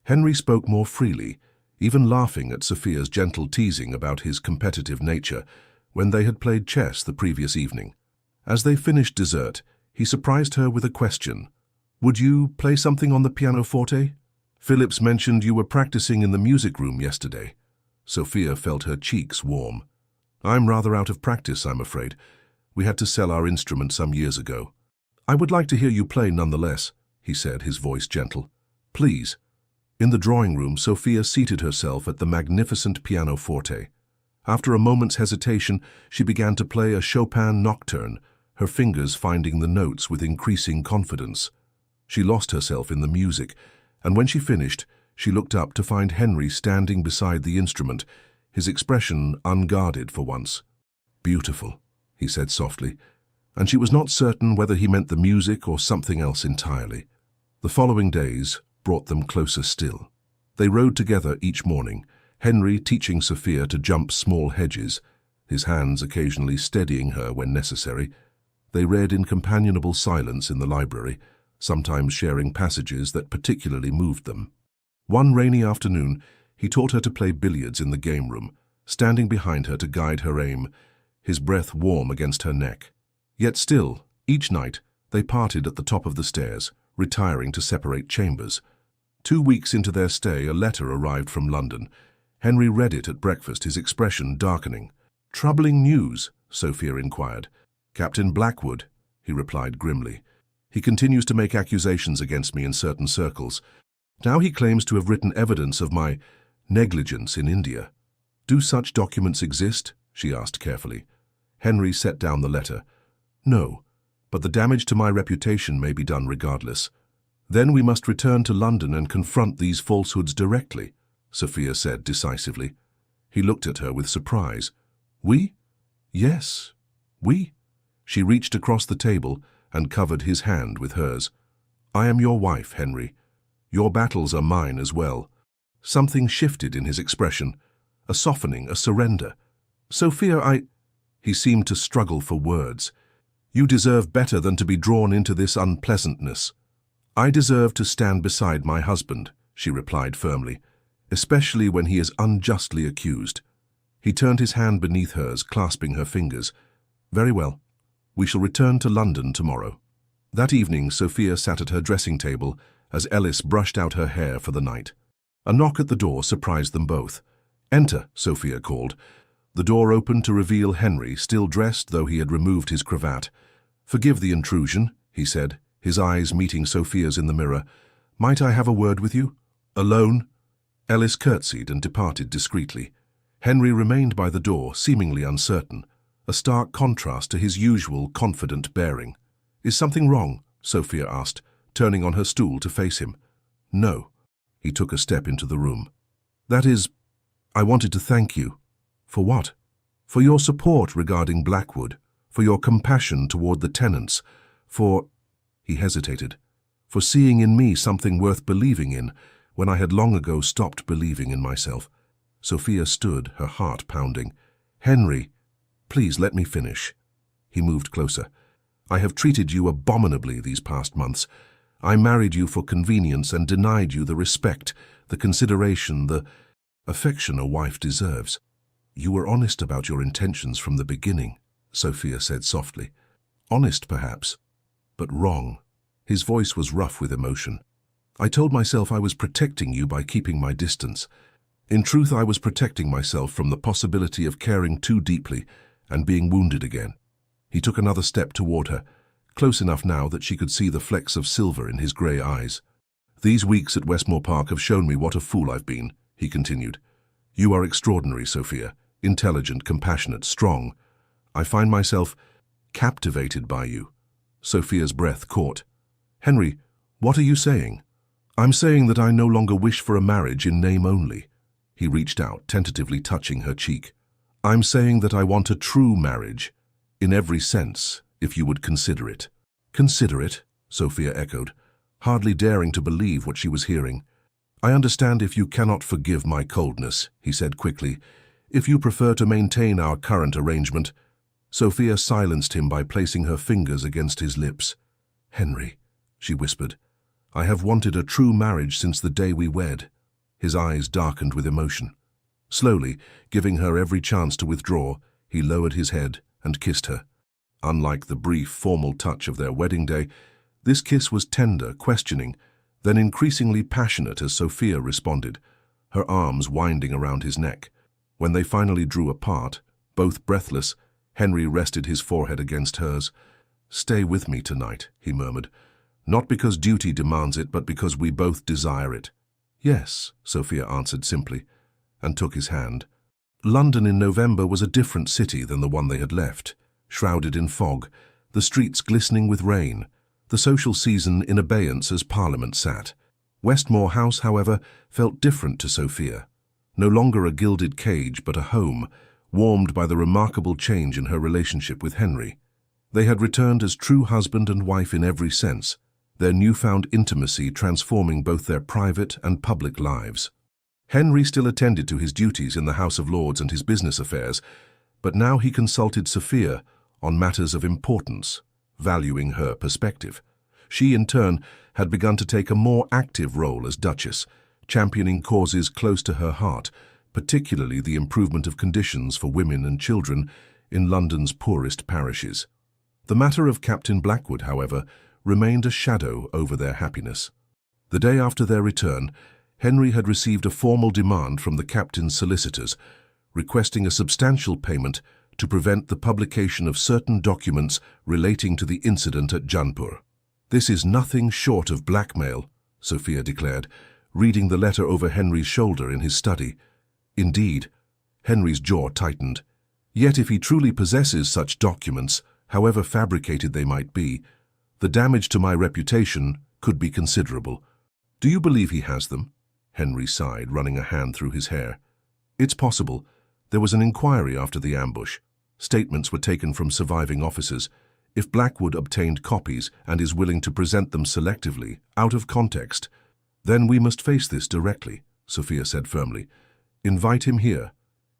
Henry spoke more freely, even laughing at Sophia's gentle teasing about his competitive nature when they had played chess the previous evening. As they finished dessert, he surprised her with a question. "Would you play something on the pianoforte? Phillips mentioned you were practicing in the music room yesterday." Sophia felt her cheeks warm. "I'm rather out of practice, I'm afraid. We had to sell our instrument some years ago." "I would like to hear you play nonetheless," he said, his voice gentle. "Please." In the drawing room, Sophia seated herself at the magnificent pianoforte. After a moment's hesitation, she began to play a Chopin nocturne, her fingers finding the notes with increasing confidence. She lost herself in the music, and when she finished, she looked up to find Henry standing beside the instrument, his expression unguarded for once. "Beautiful," he said softly, and she was not certain whether he meant the music or something else entirely. The following days brought them closer still. They rode together each morning, Henry teaching Sophia to jump small hedges, his hands occasionally steadying her when necessary. They read in companionable silence in the library, sometimes sharing passages that particularly moved them. One rainy afternoon, he taught her to play billiards in the game room, standing behind her to guide her aim, his breath warm against her neck. Yet still, each night, they parted at the top of the stairs, retiring to separate chambers. 2 weeks into their stay, a letter arrived from London. Henry read it at breakfast, his expression darkening. "Troubling news?" Sophia inquired. "Captain Blackwood," he replied grimly. "He continues to make accusations against me in certain circles. Now he claims to have written evidence of my negligence in India." "Do such documents exist?" she asked carefully. Henry set down the letter. "No, but the damage to my reputation may be done regardless." "Then we must return to London and confront these falsehoods directly," Sophia said decisively. He looked at her with surprise. "We?" "Yes, we." She reached across the table and covered his hand with hers. "I am your wife, Henry. Your battles are mine as well." Something shifted in his expression, a softening, a surrender. "Sophia, He seemed to struggle for words. "You deserve better than to be drawn into this unpleasantness." "I deserve to stand beside my husband," she replied firmly, "especially when he is unjustly accused." He turned his hand beneath hers, clasping her fingers. "Very well. We shall return to London tomorrow." That evening, Sophia sat at her dressing table as Ellis brushed out her hair for the night. A knock at the door surprised them both. "Enter," Sophia called. The door opened to reveal Henry, still dressed though he had removed his cravat. "Forgive the intrusion," he said, his eyes meeting Sophia's in the mirror. "Might I have a word with you? Alone?" Ellis curtsied and departed discreetly. Henry remained by the door, seemingly uncertain, a stark contrast to his usual confident bearing. "Is something wrong?" Sophia asked, turning on her stool to face him. "No." He took a step into the room. "That is, I wanted to thank you." "For what?" "For your support regarding Blackwood, for your compassion toward the tenants, for—" He hesitated. "For seeing in me something worth believing in, when I had long ago stopped believing in myself." Sophia stood, her heart pounding. "Henry, please let me finish." He moved closer. "I have treated you abominably these past months. I married you for convenience and denied you the respect, the consideration, the affection a wife deserves." "You were honest about your intentions from the beginning," Sophia said softly. "Honest, perhaps, but wrong." His voice was rough with emotion. "I told myself I was protecting you by keeping my distance. In truth, I was protecting myself from the possibility of caring too deeply and being wounded again." He took another step toward her, close enough now that she could see the flecks of silver in his grey eyes. "These weeks at Westmore Park have shown me what a fool I've been," he continued. "You are extraordinary, Sophia, intelligent, compassionate, strong. I find myself captivated by you." Sophia's breath caught. "Henry, what are you saying?" "I'm saying that I no longer wish for a marriage in name only." He reached out, tentatively touching her cheek. "I'm saying that I want a true marriage, in every sense, if you would consider it." "Consider it?" Sophia echoed, hardly daring to believe what she was hearing. "I understand if you cannot forgive my coldness," he said quickly. "If you prefer to maintain our current arrangement." Sophia silenced him by placing her fingers against his lips. "Henry," she whispered, "I have wanted a true marriage since the day we wed." His eyes darkened with emotion. Slowly, giving her every chance to withdraw, he lowered his head and kissed her. Unlike the brief, formal touch of their wedding day, this kiss was tender, questioning, then increasingly passionate as Sophia responded, her arms winding around his neck. When they finally drew apart, both breathless, Henry rested his forehead against hers. "Stay with me tonight," he murmured. "Not because duty demands it, but because we both desire it." "Yes," Sophia answered simply, and took his hand. London in November was a different city than the one they had left, shrouded in fog, the streets glistening with rain, the social season in abeyance as Parliament sat. Westmore House, however, felt different to Sophia. No longer a gilded cage, but a home, warmed by the remarkable change in her relationship with Henry. They had returned as true husband and wife in every sense, their newfound intimacy transforming both their private and public lives. Henry still attended to his duties in the House of Lords and his business affairs, but now he consulted Sophia on matters of importance, valuing her perspective. She, in turn, had begun to take a more active role as Duchess, championing causes close to her heart, particularly the improvement of conditions for women and children in London's poorest parishes. The matter of Captain Blackwood, however, remained a shadow over their happiness. The day after their return, Henry had received a formal demand from the captain's solicitors, requesting a substantial payment to prevent the publication of certain documents relating to the incident at Janpur. "This is nothing short of blackmail," Sophia declared, reading the letter over Henry's shoulder in his study. "Indeed." Henry's jaw tightened. "Yet if he truly possesses such documents, however fabricated they might be, the damage to my reputation could be considerable." "Do you believe he has them?" Henry sighed, running a hand through his hair. "It's possible. There was an inquiry after the ambush. Statements were taken from surviving officers. If Blackwood obtained copies and is willing to present them selectively, out of context, then we must face this directly," Sophia said firmly. "Invite him here."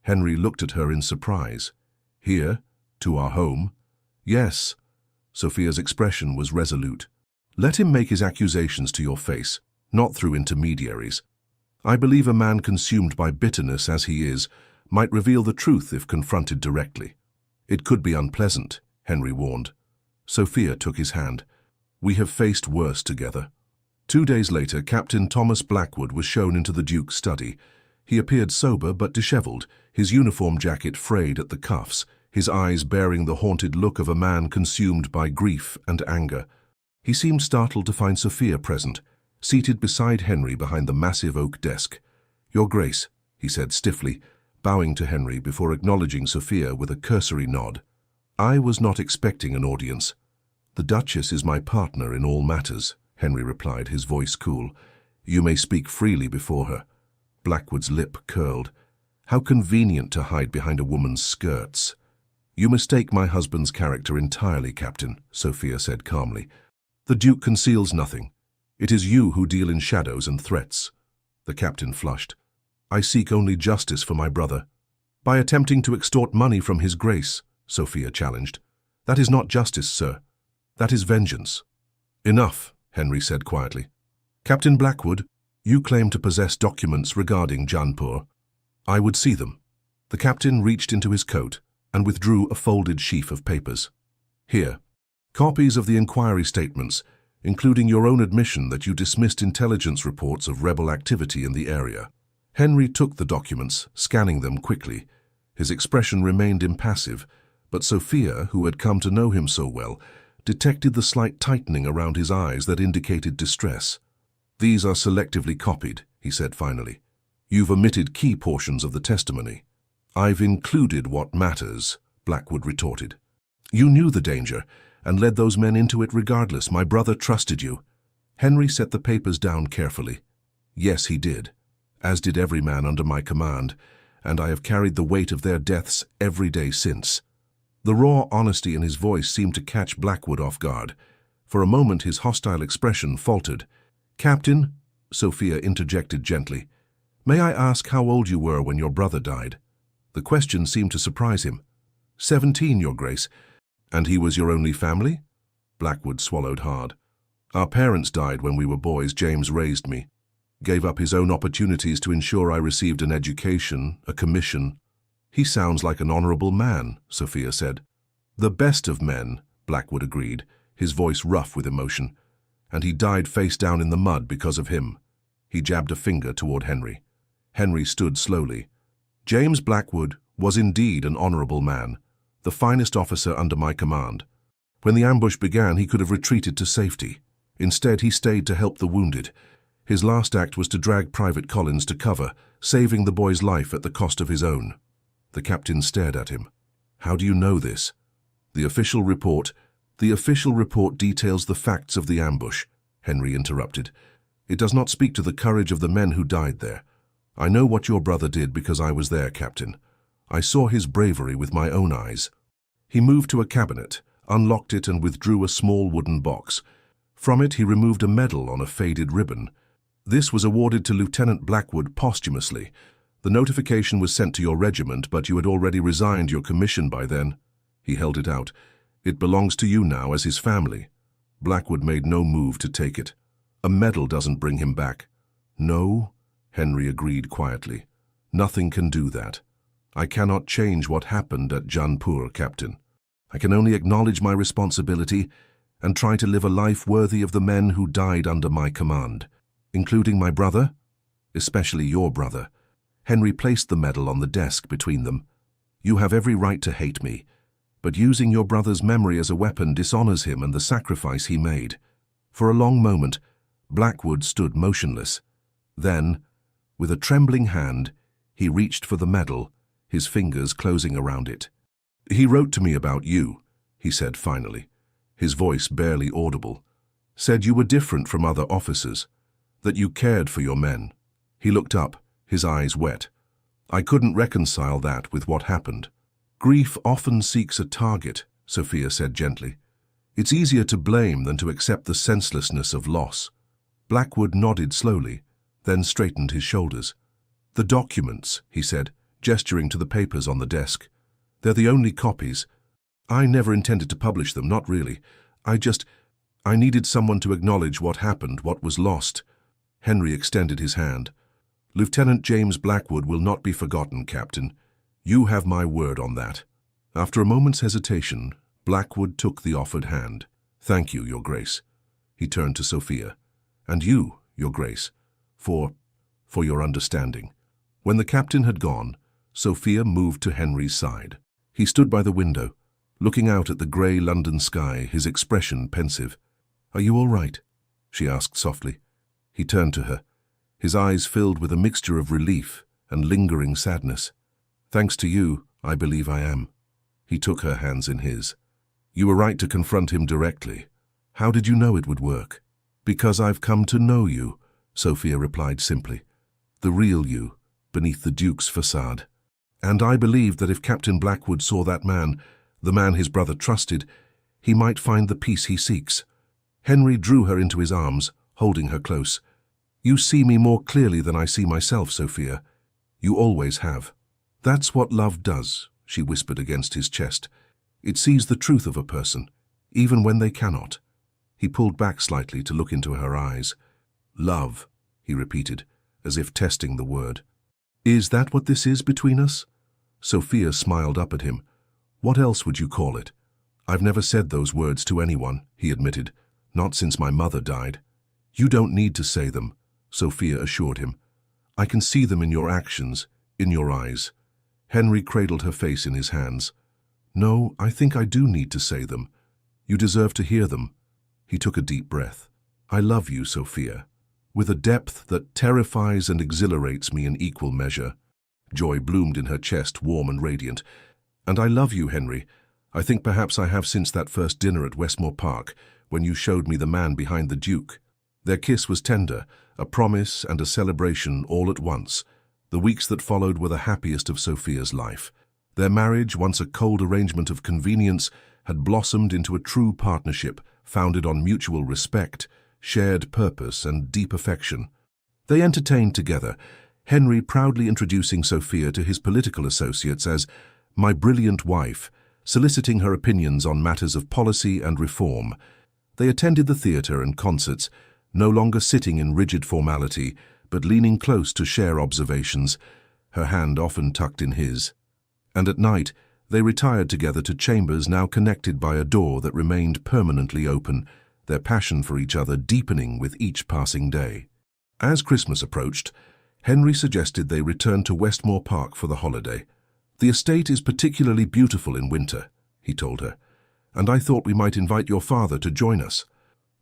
Henry looked at her in surprise. "Here? To our home?" "Yes." Sophia's expression was resolute. "Let him make his accusations to your face, not through intermediaries. I believe a man consumed by bitterness as he is might reveal the truth if confronted directly." "It could be unpleasant," Henry warned. Sophia took his hand. "We have faced worse together." 2 days later, Captain Thomas Blackwood was shown into the Duke's study. He appeared sober but dishevelled, his uniform jacket frayed at the cuffs, his eyes bearing the haunted look of a man consumed by grief and anger. He seemed startled to find Sophia present, seated beside Henry behind the massive oak desk. "Your Grace," he said stiffly, bowing to Henry before acknowledging Sophia with a cursory nod. "I was not expecting an audience." "The Duchess is my partner in all matters," Henry replied, his voice cool. "You may speak freely before her." Blackwood's lip curled. How convenient to hide behind a woman's skirts. "You mistake my husband's character entirely, Captain," Sophia said calmly. "The Duke conceals nothing. It is you who deal in shadows and threats." The captain flushed. "I seek only justice for my brother." "By attempting to extort money from his Grace," Sophia challenged. "That is not justice, sir. That is vengeance." "Enough," Henry said quietly. "Captain Blackwood, you claim to possess documents regarding Jaunpur. I would see them." The captain reached into his coat and withdrew a folded sheaf of papers. "Here, copies of the inquiry statements, including your own admission that you dismissed intelligence reports of rebel activity in the area." Henry took the documents, scanning them quickly. His expression remained impassive, but Sophia, who had come to know him so well, detected the slight tightening around his eyes that indicated distress. "These are selectively copied," he said finally. "You've omitted key portions of the testimony." "I've included what matters," Blackwood retorted. "You knew the danger and led those men into it regardless. My brother trusted you." Henry set the papers down carefully. "Yes, he did, as did every man under my command, and I have carried the weight of their deaths every day since." The raw honesty in his voice seemed to catch Blackwood off guard. For a moment his hostile expression faltered. "Captain," Sophia interjected gently, "may I ask how old you were when your brother died?" The question seemed to surprise him. 17, Your Grace." "And he was your only family?" Blackwood swallowed hard. "Our parents died when we were boys. James raised me, gave up his own opportunities to ensure I received an education, a commission." "He sounds like an honorable man," Sophia said. "The best of men," Blackwood agreed, his voice rough with emotion. "And he died face down in the mud because of him." He jabbed a finger toward Henry. Henry stood slowly. "James Blackwood was indeed an honorable man, the finest officer under my command. When the ambush began, he could have retreated to safety. Instead, he stayed to help the wounded. His last act was to drag Private Collins to cover, saving the boy's life at the cost of his own." The captain stared at him. "How do you know this?" The official report details the facts of the ambush," Henry interrupted. "It does not speak to the courage of the men who died there. I know what your brother did because I was there, Captain. I saw his bravery with my own eyes." He moved to a cabinet, unlocked it and withdrew a small wooden box. From it he removed a medal on a faded ribbon. "This was awarded to Lieutenant Blackwood posthumously. The notification was sent to your regiment, but you had already resigned your commission by then." He held it out. "It belongs to you now as his family." Blackwood made no move to take it. "A medal doesn't bring him back." "No," Henry agreed quietly. "Nothing can do that. I cannot change what happened at Jaunpur, Captain. I can only acknowledge my responsibility and try to live a life worthy of the men who died under my command, including my brother, especially your brother." Henry placed the medal on the desk between them. "You have every right to hate me, but using your brother's memory as a weapon dishonors him and the sacrifice he made." For a long moment, Blackwood stood motionless. Then, with a trembling hand, he reached for the medal, his fingers closing around it. "He wrote to me about you," he said finally, his voice barely audible. "Said you were different from other officers, that you cared for your men." He looked up, his eyes wet. "I couldn't reconcile that with what happened." "Grief often seeks a target," Sophia said gently. "It's easier to blame than to accept the senselessness of loss." Blackwood nodded slowly, then straightened his shoulders. "The documents," he said, gesturing to the papers on the desk. "They're the only copies. I never intended to publish them, not really. I needed someone to acknowledge what happened, what was lost." Henry extended his hand. "Lieutenant James Blackwood will not be forgotten, Captain. You have my word on that." After a moment's hesitation, Blackwood took the offered hand. "Thank you, Your Grace." He turned to Sophia. And you, Your Grace, for your understanding." When the captain had gone, Sophia moved to Henry's side. He stood by the window, looking out at the grey London sky, his expression pensive. "Are you all right?" she asked softly. He turned to her, his eyes filled with a mixture of relief and lingering sadness. "Thanks to you, I believe I am." He took her hands in his. "You were right to confront him directly. How did you know it would work?" "Because I've come to know you," Sophia replied simply. "The real you, beneath the Duke's facade. And I believe that if Captain Blackwood saw that man, the man his brother trusted, he might find the peace he seeks." Henry drew her into his arms, holding her close. "You see me more clearly than I see myself, Sophia. You always have." "That's what love does," she whispered against his chest. "It sees the truth of a person, even when they cannot." He pulled back slightly to look into her eyes. "Love," he repeated, as if testing the word. "Is that what this is between us?" Sophia smiled up at him. "What else would you call it?" "I've never said those words to anyone," he admitted. "Not since my mother died." "You don't need to say them," Sophia assured him. "I can see them in your actions, in your eyes." Henry cradled her face in his hands. "No, I think I do need to say them. You deserve to hear them." He took a deep breath. "I love you, Sophia, with a depth that terrifies and exhilarates me in equal measure." Joy bloomed in her chest, warm and radiant. "And I love you, Henry. I think perhaps I have since that first dinner at Westmore Park, when you showed me the man behind the Duke." Their kiss was tender, a promise and a celebration all at once. The weeks that followed were the happiest of Sophia's life. Their marriage, once a cold arrangement of convenience, had blossomed into a true partnership, founded on mutual respect, shared purpose, and deep affection. They entertained together, Henry proudly introducing Sophia to his political associates as "my brilliant wife," soliciting her opinions on matters of policy and reform. They attended the theatre and concerts, no longer sitting in rigid formality, but leaning close to share observations, her hand often tucked in his. And at night, they retired together to chambers now connected by a door that remained permanently open, their passion for each other deepening with each passing day. As Christmas approached, Henry suggested they return to Westmore Park for the holiday. "The estate is particularly beautiful in winter," he told her, "and I thought we might invite your father to join us."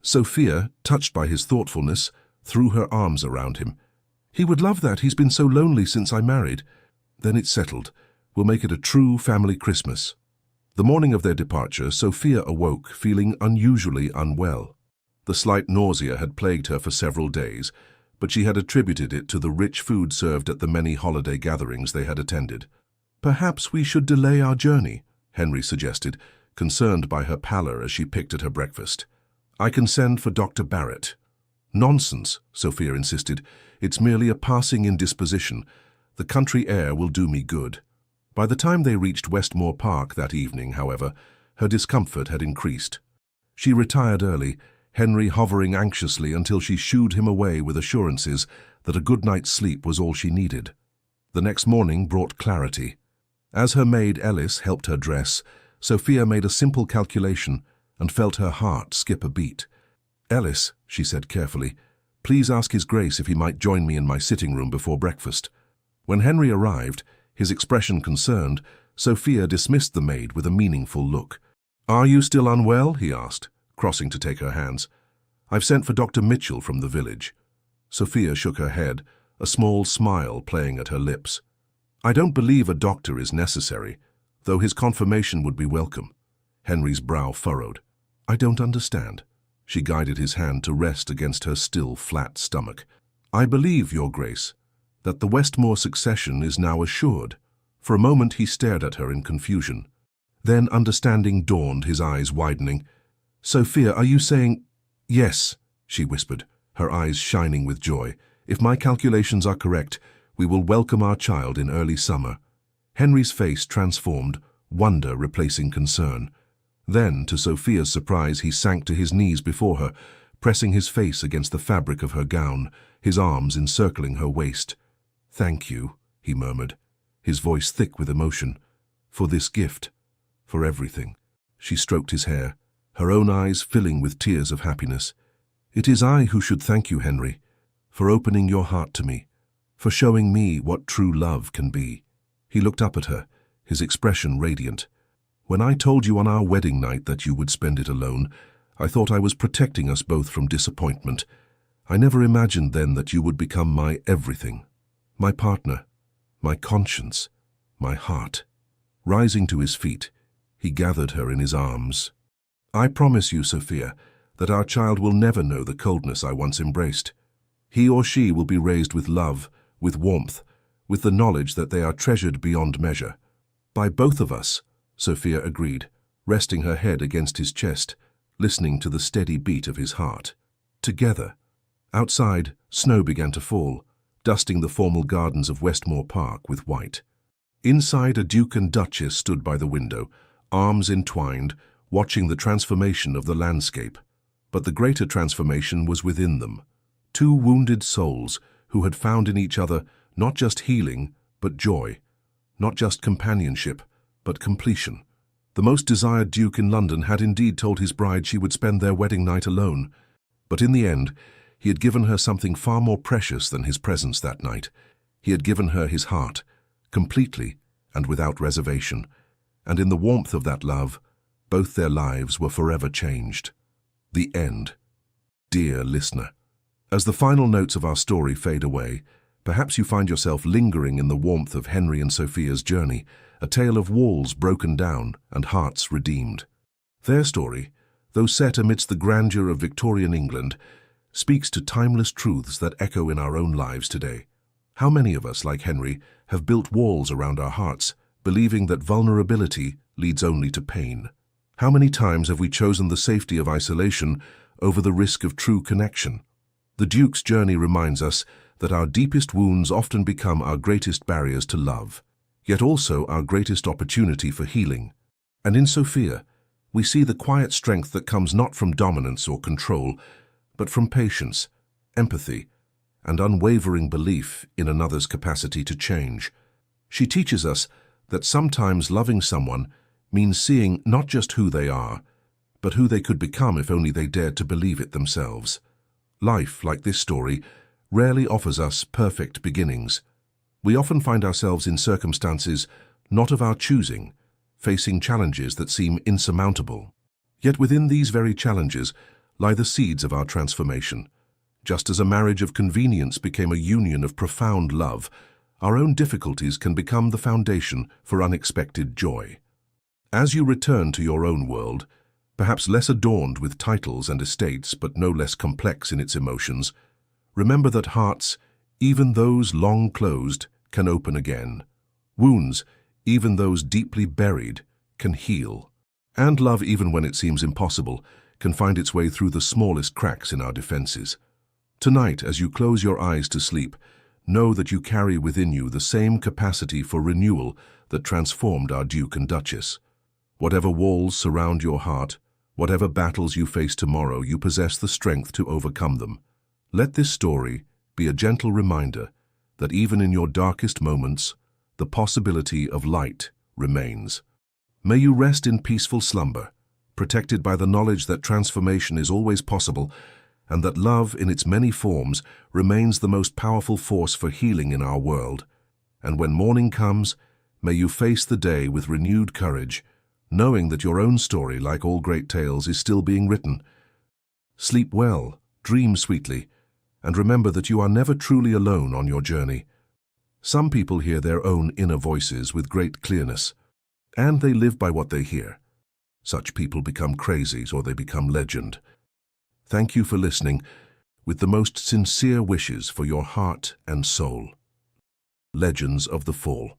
Sophia, touched by his thoughtfulness, threw her arms around him. "He would love that. He's been so lonely since I married." "Then it's settled. We'll make it a true family Christmas." The morning of their departure, Sophia awoke feeling unusually unwell. The slight nausea had plagued her for several days, but she had attributed it to the rich food served at the many holiday gatherings they had attended. "Perhaps we should delay our journey," Henry suggested, concerned by her pallor as she picked at her breakfast. "I can send for Dr. Barrett." "Nonsense," Sophia insisted. "It's merely a passing indisposition. The country air will do me good." By the time they reached Westmore Park that evening, however, her discomfort had increased. She retired early, Henry hovering anxiously until she shooed him away with assurances that a good night's sleep was all she needed. The next morning brought clarity. As her maid Ellis helped her dress, Sophia made a simple calculation and felt her heart skip a beat. "Ellis," she said carefully, "please ask His Grace if he might join me in my sitting room before breakfast." When Henry arrived, his expression concerned, Sophia dismissed the maid with a meaningful look. "Are you still unwell?" he asked, crossing to take her hands. "I've sent for Dr. Mitchell from the village." Sophia shook her head, a small smile playing at her lips. "I don't believe a doctor is necessary, though his confirmation would be welcome." Henry's brow furrowed. "I don't understand." She guided his hand to rest against her still flat stomach. "I believe, Your Grace, that the Westmore succession is now assured." For a moment he stared at her in confusion. Then understanding dawned, his eyes widening. "Sophia, are you saying—" "Yes," she whispered, her eyes shining with joy. "If my calculations are correct, we will welcome our child in early summer." Henry's face transformed, wonder replacing concern. Then, to Sophia's surprise, he sank to his knees before her, pressing his face against the fabric of her gown, his arms encircling her waist. "Thank you," he murmured, his voice thick with emotion, "for this gift, for everything." She stroked his hair, her own eyes filling with tears of happiness. "It is I who should thank you, Henry, for opening your heart to me, for showing me what true love can be." He looked up at her, his expression radiant. "When I told you on our wedding night that you would spend it alone, I thought I was protecting us both from disappointment. I never imagined then that you would become my everything, my partner, my conscience, my heart." Rising to his feet, he gathered her in his arms. "I promise you, Sophia, that our child will never know the coldness I once embraced. He or she will be raised with love, with warmth, with the knowledge that they are treasured beyond measure." "By both of us," Sophia agreed, resting her head against his chest, listening to the steady beat of his heart. "Together." Outside, snow began to fall, dusting the formal gardens of Westmore Park with white. Inside, a duke and duchess stood by the window, arms entwined, watching the transformation of the landscape. But the greater transformation was within them. Two wounded souls who had found in each other not just healing, but joy. Not just companionship, but completion. The most desired duke in London had indeed told his bride she would spend their wedding night alone. But in the end, he had given her something far more precious than his presence that night. He had given her his heart, completely and without reservation. And in the warmth of that love, both their lives were forever changed. The end. Dear listener, as the final notes of our story fade away, perhaps you find yourself lingering in the warmth of Henry and Sophia's journey, a tale of walls broken down and hearts redeemed. Their story, though set amidst the grandeur of Victorian England, speaks to timeless truths that echo in our own lives today. How many of us, like Henry, have built walls around our hearts, believing that vulnerability leads only to pain? How many times have we chosen the safety of isolation over the risk of true connection? The Duke's journey reminds us that our deepest wounds often become our greatest barriers to love, yet also our greatest opportunity for healing. And in Sophia, we see the quiet strength that comes not from dominance or control, but from patience, empathy, and unwavering belief in another's capacity to change. She teaches us that sometimes loving someone means seeing not just who they are, but who they could become if only they dared to believe it themselves. Life, like this story, rarely offers us perfect beginnings. We often find ourselves in circumstances not of our choosing, facing challenges that seem insurmountable. Yet within these very challenges lie the seeds of our transformation. Just as a marriage of convenience became a union of profound love, our own difficulties can become the foundation for unexpected joy. As you return to your own world, perhaps less adorned with titles and estates, but no less complex in its emotions, remember that hearts, even those long closed, can open again. Wounds, even those deeply buried, can heal. And love, even when it seems impossible, can find its way through the smallest cracks in our defenses. Tonight, as you close your eyes to sleep, know that you carry within you the same capacity for renewal that transformed our Duke and Duchess. Whatever walls surround your heart, whatever battles you face tomorrow, you possess the strength to overcome them. Let this story be a gentle reminder that even in your darkest moments, the possibility of light remains. May you rest in peaceful slumber, protected by the knowledge that transformation is always possible and that love in its many forms remains the most powerful force for healing in our world. And when morning comes, may you face the day with renewed courage, knowing that your own story, like all great tales, is still being written. Sleep well, dream sweetly, and remember that you are never truly alone on your journey. Some people hear their own inner voices with great clearness, and they live by what they hear. Such people become crazies or they become legend. Thank you for listening, with the most sincere wishes for your heart and soul. Legends of the Fall.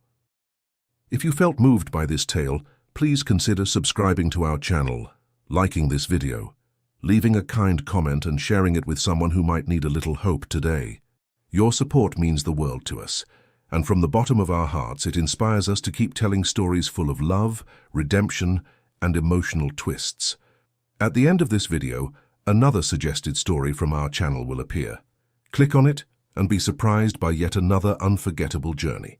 If you felt moved by this tale, please consider subscribing to our channel, liking this video, leaving a kind comment and sharing it with someone who might need a little hope today. Your support means the world to us, and from the bottom of our hearts it inspires us to keep telling stories full of love, redemption, and emotional twists. At the end of this video, another suggested story from our channel will appear. Click on it and be surprised by yet another unforgettable journey.